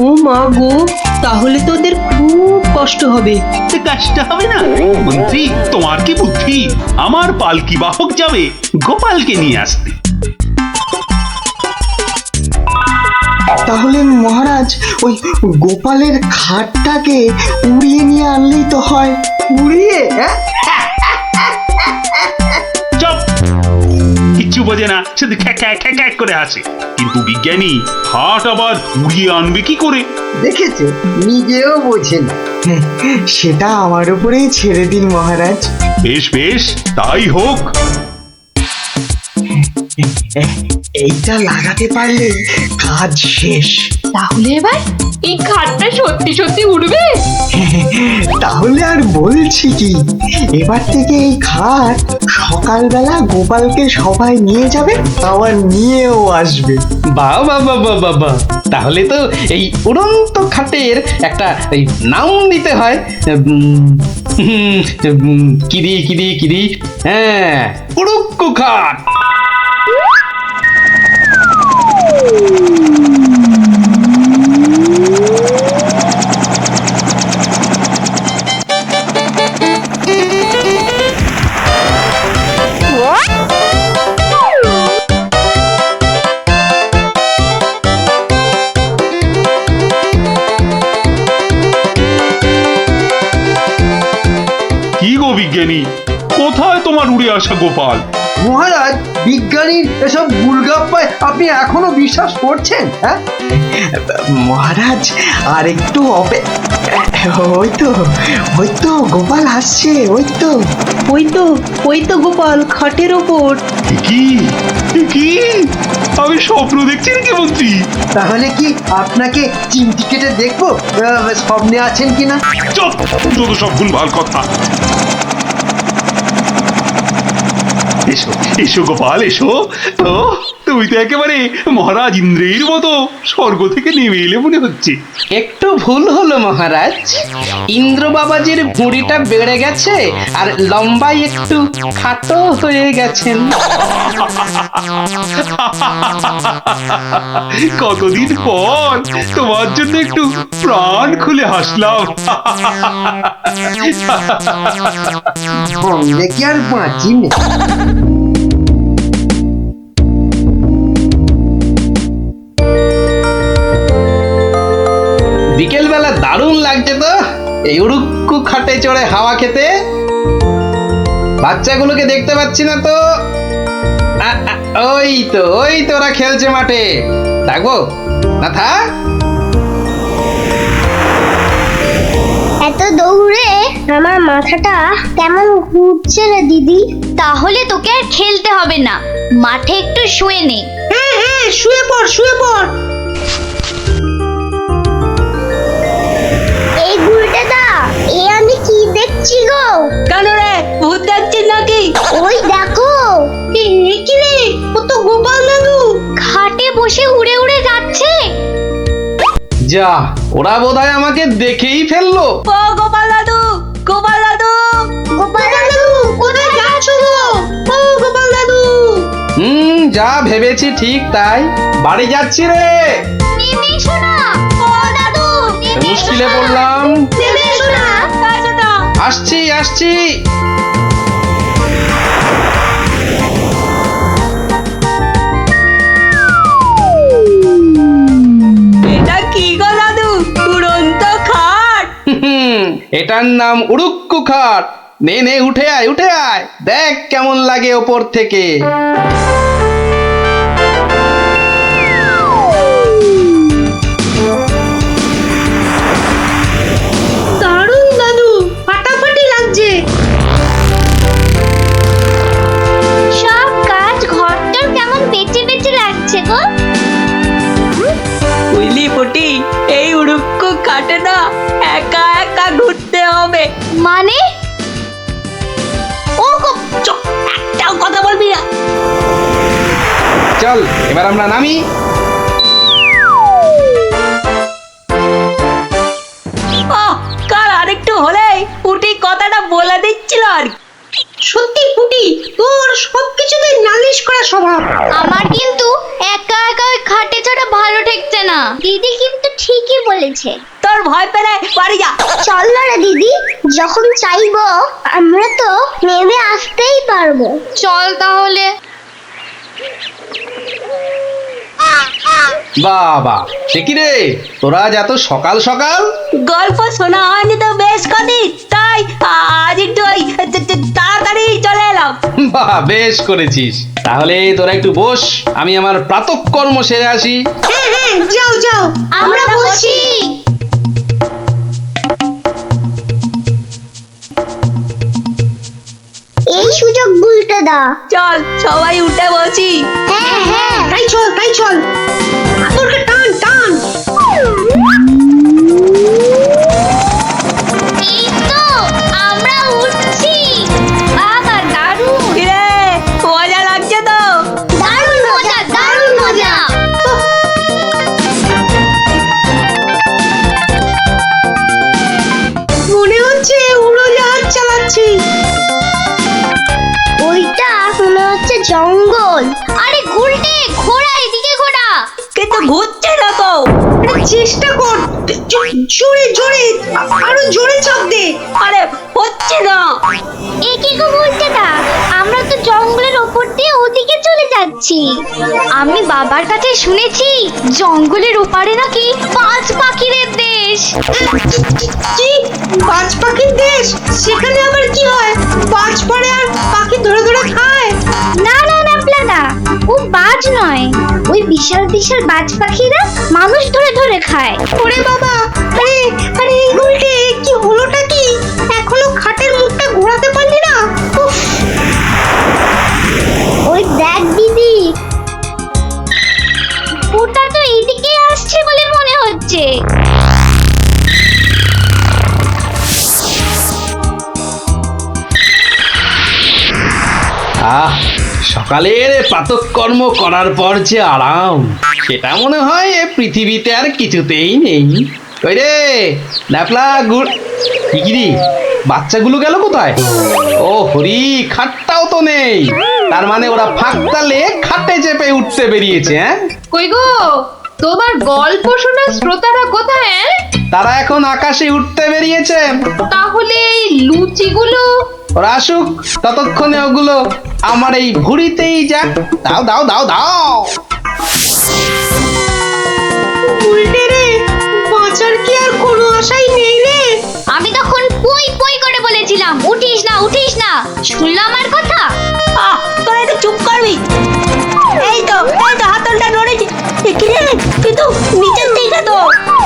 ও মা গো, তাহলে তো ওদের খুব কষ্ট হবে। কষ্ট হবে না মন্ত্রী, তোমার কি বুদ্ধি? আমার পালকি বাহক যাবে গোপালকে নিয়ে আসতে। তাহলে মহারাজ ওই গোপালের খাটটাকে উড়িয়ে নিয়ে আনলেই তো হয়। উড়িয়ে? চুপ, কিচ্ছু বোঝে না, শুধু খ্যাক করে আসে। কিন্তু বিজ্ঞানী, হাট আবার উড়িয়ে আনবে কি করে? দেখেছে, নিজেও বোঝেন। সেটা আমার উপরেই ছেড়ে দিন মহারাজ। বেশ বেশ, তাই হোক। এইটা লাগাতে পারলে কাজ শেষ। তাহলে এবার এই খাটটা সত্যি সত্যি উড়বে? তাহলে আর বলছি কি, এবার থেকে এই খাট সকালবেলা গোপালকে সবাই নিয়ে যাবে, আবার নিয়েও আসবে। বাবা বাবা বাবা, তাহলে তো এই উড়ন্ত খাটের একটা নাম দিতে হয়। কিরি কিরি কিরি, হ্যাঁ, উড়ুক্কু খাট। কি গো বিজ্ঞানী, কোথায় তোমার উড়ে আসা গোপাল? মহারাজ, বিজ্ঞানীর এসব গুলগাপ্পায় আপনি এখনো বিশ্বাস করছেন? হ্যাঁ মহারাজ, আর একটু ওই তো গোপাল আসছে। ওই তো গোপাল খাটের ওপর। কি কি আমি স্বপ্ন দেখছি নাকি মন্ত্রী? তাহলে কি আপনাকে চিমটি কেটে দেখবো স্বপ্নে আছেন কিনা? চুপ, যত সব ভুলভাল কথা। এসো এসো গোপাল, এসো। তো তুমি তো একেবারে মহারাজ ইন্দ্রের মতো স্বর্গ থেকে নেমে এলে মনে হচ্ছে। একটু ভুল হলো মহারাজ, ইন্দ্র বাবাজির ভুঁড়িটা বেড়ে গেছে আর লম্বাই একটু খাটো হয়ে গেছেন। কতদিন পর তোমার জন্য একটু প্রাণ খুলে হাসলাম। কি আর বাঁচি না। বিকেলবেলা দারুণ লাগছে তো এই উড়ুক্কু খাটে চড়ে হাওয়া খেতে। বাচ্চাগুলোকে দেখতে পাচ্ছি না তো। ওই তো ওরা খেলছে মাঠে। থাকবো না, থাক। এত দৌড়ে আমার মাথাটা কেমন ঘুরছে রে দিদি। তাহলে তোকে আর খেলতে হবে না, মাঠে একটু শুয়ে নে। হ্যাঁ, শুয়ে পড়। এই গুলটেদা, এ আমি কি দেখছি গো? কেন রে, ভূত দেখছিস নাকি? ওই দেখো, কি রে, ও তো গোপাল দাদু। ঘাটে বসে উড়ে উড়ে যাচ্ছে। যা, ওরা বোধহয় আমাকে দেখেই ফেললো। ও গোপাল দাদু, গোপাল দাদু, গোপাল দাদু কোথায় যাচ্ছ গো? ও গোপাল দাদু। যা ভেবেছি ঠিক তাই, বাড়ি যাচ্ছি রে। নেমে এসো না। ও দাদু, নেমে এসো মুশকিলে না। পড়লাম। নেমে এসো না। আসছি আসছি। এটা কি গো দাদু, উড়ন্ত খাট? এটার নাম উড়ুক্কু খাট। নে নে, উঠে আয় উঠে আয়, দেখ কেমন লাগে ওপর থেকে। দারুণ দাদু, ফাটাফাটি লাগছে। সব কাজ ঘরটার কেমন বেঁচে বেঁচে লাগছে গো। বুঝলি পুটি, এই উড়ুক্কু খাটে না একা একা ঘুরতে হবে। মানে? ও গো, চুপ, একটাও কথা বলবি না। চল এবার আমরা নামি। কাল আরেকটু হলেই পুটি কথাটা বলে দিচ্ছিল আর কি। সত্যি পুটি, তোর সবকিছুতে নালিশ করা স্বভাব। আমার কিন্তু একা একা ওই খাটে চড়া ভালো ঠেকছে না। দিদি কিন্তু ঠিকই বলেছে। তোর ভয় পেলে বাড়ি যা। চল না রে দিদি, যখন চাইবো আমরা তো নেমে আসতেই পারবো। চল তাহলে। বাবা, সে কি রে, তোরা আজ এত সকাল সকাল? গল্প শোনা হয়নি তো বেশ কদিন, তাই আজ একটু ওই তাড়াতাড়ি চলে এলাম। বাহ, বেশ করেছিস। তাহলে তোরা একটু বস, আমি আমার প্রাতঃকর্ম সেরে আসি। হ্যাঁ হ্যাঁ, যাও যাও, আমরা বসি। এই সুযোগ গুলটেদা। চল সবাই উঠে বসি। হ্যাঁ হ্যাঁ, তাই চল তাই চল, আতরকে টান টান। এই তো আমরা উঠছি। বাবা দারুণ। কিরে, মজা লাগছে তো? দারুণ মজা, দারুণ মজা। মনে হচ্ছে উড়োজাহাজ চালাচ্ছি। ওইটা মনে হচ্ছে জঙ্গল। আরে গুলটে, ঘোড়া এদিকে ঘোড়া। কিন্তু ঘুরছে না তো। চেষ্টা কর, জোরে জোরে, আরো জোরে চাপ দে। আরে হচ্ছে না। এ কি গো গুলটেদা, আমরা তো জঙ্গলের ওপর দিয়ে ওদিকে চলে যাচ্ছি। আমি বাবার কাছে শুনেছি জঙ্গলের ওপারে নাকি পাঁচ পাখিরের দেশ। কি, বাজ পাখির দেশ? সেখানে আবার কি হয়? বাজ পড়ে আর পাখি ধরে ধরে খায়? না না না প্লানা, ও বাজ নয়, ওই বিশাল বিশাল বাজ পাখিরা মানুষ ধরে ধরে খায়। ওরে বাবা, আরে আরে এই গুলটে, কি হলোটা কি? এখনো খাটের মুখটা ঘোরাতে পারলি না? উফ। ওই দেখ দিদি, ওটা তো এইদিকে আসছে বলে মনে হচ্ছে। সকালের প্রাতঃকর্ম করার পর যে আরাম, সেটা মনে হয় এ পৃথিবীতে আর কিছুতেই নেই। ওই রে ন্যাপলা গুড়, কি বাচ্চাগুলো গেল কোথায়? ও হরি, খাটটাও তো নেই। তার মানে ওরা ফাঁক তালে খাটে চেপে উঠতে বেরিয়েছে। হ্যাঁ, কই গো, তোমার গল্প শোনা শ্রোতারা কোথায়? তারা এখন আকাশে উঠতে বেরিয়েছে। তাহলে এই লুচিগুলো? ওরা আসুক, ততক্ষণে ওগুলো আমার এই ভুড়িতেই যাক। দাও দাও দাও দাও। উল্টে রে, বাঁচার কি আর কোনো আশাই নেই রে? আমি তখন পুই পুই করে বলেছিলাম উঠিস না উঠিস না, শুনলো আমার কথা? তোরা একটু চুপ করবি। এই তো হাতলটা নড়েছে। কিন্তু নিচের দিকে তো,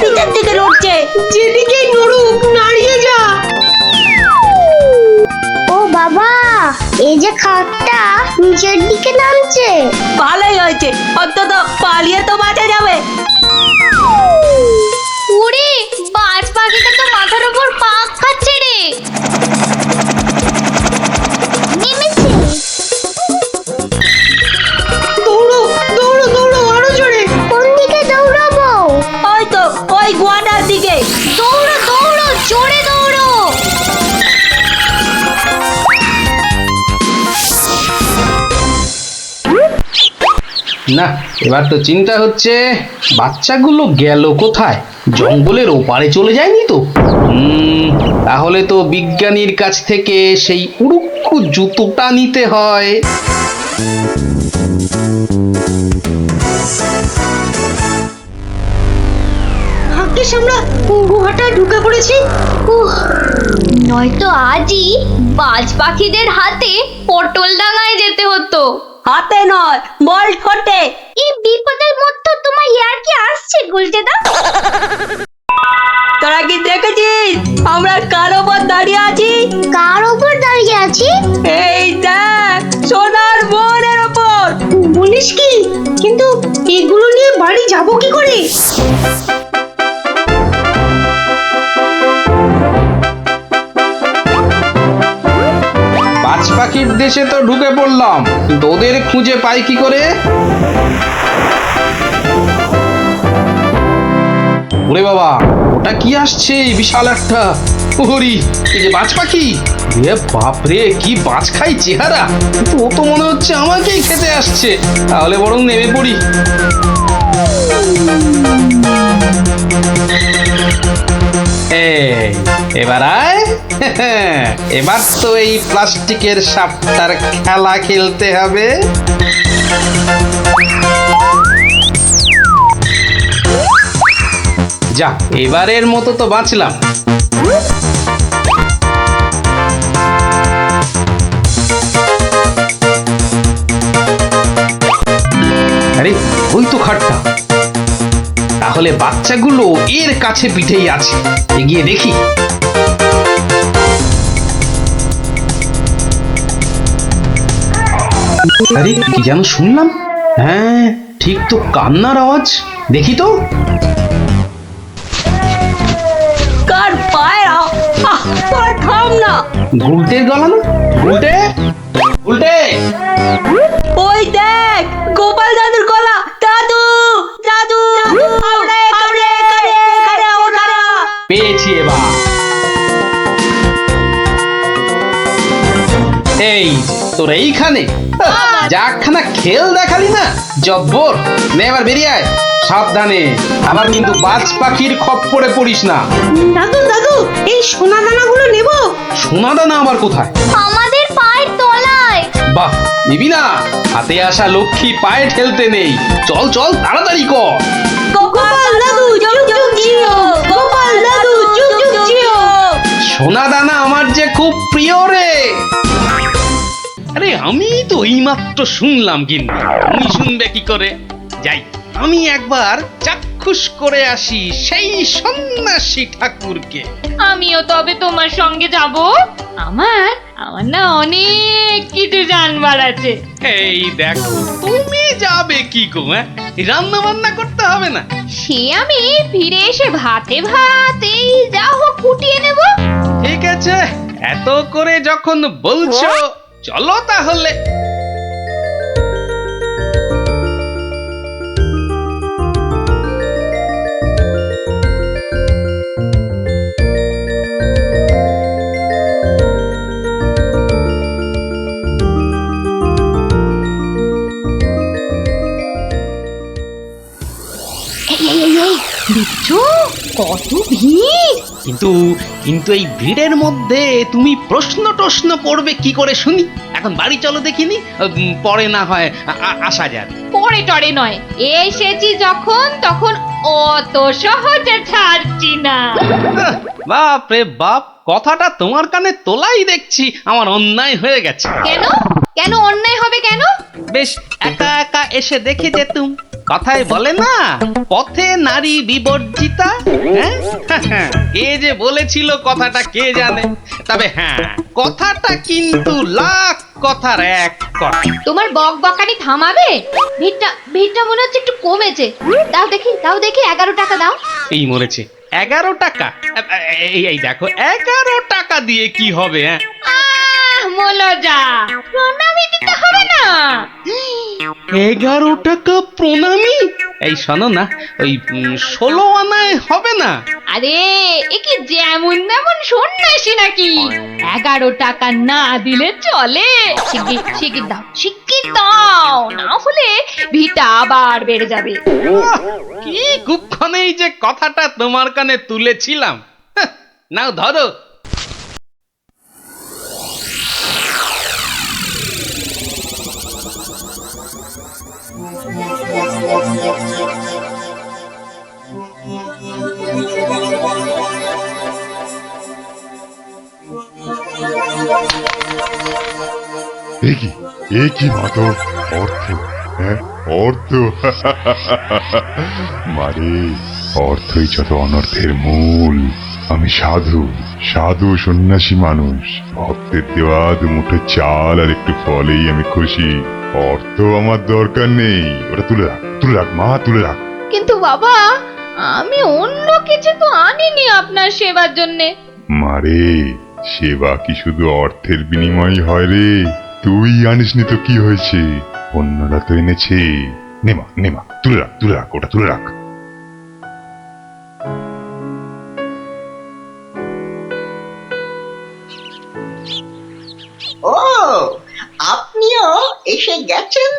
নিচের দিকে নড়ছে। যেদিকে নড়ুক, নাড়িয়ে যা। ও বাবা, এই যে খাটটা নিচের দিকে নামছে। ভালোই হয়েছে, অন্তত পালিয়ে তো বাঁচা যাবে। ওরে, বাজ পাখিটা তো মাথা লাফাচ্ছে রে। নেমেছে। দৌড়ো দৌড়ো দৌড়ো আরো জোরে। কোন দিকে দৌড়াবো? ওই তো ওই গোয়াটার দিকে। দৌড়ো দৌড়ো, জোরে দৌড়ো। না, এবার তো চিন্তা হচ্ছে বাচ্চাগুলো গেল কোথায়? জঙ্গলের ওপারে চলে যায়নি তো? তাহলে তো বিজ্ঞানীর কাছ থেকে সেই উড়ুক্কু জুতোটা নিতে হয়। ভাগ্যিস আমরা গুহাটায় ঢুকে পড়েছি। নয়তো আজই বাজ পাখিদের হাতে পটল ডাঙায় যেতে হতো। হাতে নয়, বল ঠোঁটে। এই বিপদের মধ্যে তোমার ইয়ার কি আসছে গুলটেদা? তোরা কি দেখেছিস আমরা কার ওপর দাঁড়িয়ে আছি? কার ওপর দাঁড়িয়ে আছি? এই দেখ, সোনার বোনের ওপর। বলিস কি? কিন্তু এগুলো নিয়ে বাড়ি যাব কি করে? বাজ পাখির দেশে তো ঢুকে পড়লাম, কিন্তু ওদের খুঁজে পাই কি করে? ওরে বাবা, ওটা কি আসছে বিশাল একটা? ওরি, এই যে বাজ পাখি। এ বাপরে, কি বাজ খাই চেহারা! কিন্তু ও তো মনে হচ্ছে আমাকেই খেতে আসছে। তাহলে বরং নেমে পড়ি। এবার আয়। এবার তো এই প্লাস্টিকের সাপটার খেলা খেলতে হবে। যা, এবারের মতো তো বাঁচলাম। আরে ওই তো খাটটা। তাহলে বাচ্চাগুলো এর কাছে পিঠেই আছে। এগিয়ে দেখি। আরে কি যেন শুনলাম? হ্যাঁ, ঠিক তো কান্নার আওয়াজ। দেখি তো। কার পায়রা? তোর থাম না। গুলটের গলা না? গুলটে, গুলটে। ওই দেখ, গোপাল দাদুর গলা। দাদু, দাদু, আমরা এখানে, এখানে, ওখানে। পেয়েছি এবার। এই তোর এইখানে যাখানা খেল দেখালি না, জব্বর। নে এবার বেরিয়ে আয় সাবধানে। আবার কিন্তু বাজ পাখির খপ্পরে পড়িস না। দাদু দাদু, এই সোনা দানাগুলো নেব। সোনা দানা আবার কোথায়? আমাদের পায়ের তলায়। বাহ, নিবি না? হাতে আসা লক্ষ্মী পায়ে ঠেলতে নেই। চল চল, তাড়াতাড়ি কর। গোপাল দাদু যুগ যুগ জিও, গোপাল দাদু যুগ যুগ জিও। সোনা দানা আমার যে খুব প্রিয় রে। আরে আমি তো এইমাত্র শুনলাম, কিন্তু তুমি শুনবে কি করে? যাই, আমি একবার চাক্ষুষ করে আসি সেই সন্ন্যাসী ঠাকুরকে। আমিও তবে তোমার সঙ্গে যাব। আমার আমার না অনেক কিছু জানবার আছে। এই দেখো, তুমি যাবে কি গো? রান্না বান্না করতে হবে না? সে আমি ফিরে এসে ভাতে ভাত এই যা হোক ফুটিয়ে নেব। ঠিক আছে, এত করে যখন বলছো, চলো তাহলে। দেখছো কত ভিড়? কিন্তু কিন্তু এই ভিড়ের মধ্যে তুমি প্রশ্ন টশ্ন করবে কি করে শুনি? এখন বাড়ি চলো দেখিনি, পরে না হয় আসা যাবে। পরে টরে নয়, এসেছি যখন তখন অত সহজে ছাড়ছি না। বাপ রে বাপ, কথাটা তোমার কানে তোলাই দেখছি আমার অন্যায় হয়ে গেছে। কেন কেন অন্যায় হবে কেন? বেশ একা একা এসে দেখে যেতুম। কথায় বলে না, পথে নারী বিবর্জিতা। হ্যাঁ, কে যে বলেছিল কথাটা কে জানে। তবে হ্যাঁ, কথাটা কিন্তু লাখ কথার এক কথা। তোমার বক বকানি থামাবে? ভিড়টা মনে হচ্ছে একটু কমেছে। দাও দেখি 11 টাকা দাও। এই মরেছে, 11 টাকা? এই দেখো, 11 টাকা দিয়ে কি হবে? হ্যাঁ, মলজা প্রণামী দিতে হবে না? 11 টাকা প্রণামী? এই শোনো না, ওই 16 আনায় হবে না? আরে এ কি যেমন তেমন সন্ন্যাসী নাকি? 11 টাকা না দিলে চলে? শিগগির দাও, না হলে ভিটা আবার বেড়ে যাবে। কি কুক্ষণেই যে কথাটা তোমার কানে তুলেছিলাম। নাও ধরো। একই মাধব, অর্থ, হ্যাঁ অর্থ। মারে, অর্থই যত অনর্থের মূল। আমি সাধু সাধু সন্ন্যাসী মানুষ, ভক্তের দেওয়া দুমুঠো চাল আর একটু ফলেই আমি খুশি। অর্থ আমার দরকার নেই, ওটা তুলে রাখ মা, তুলে রাখ। কিন্তু বাবা, আমি অন্য কিছু তো আনিনি আপনার সেবার জন্যে। মারে, সেবা কি শুধু অর্থের বিনিময় হয় রে? তুই আনিসনি তো কি হয়েছে, অন্যরা তো এনেছে। নেমা তুলে রাখ, ওটা তুলে রাখ। ও, আপনিও এসে গেছেন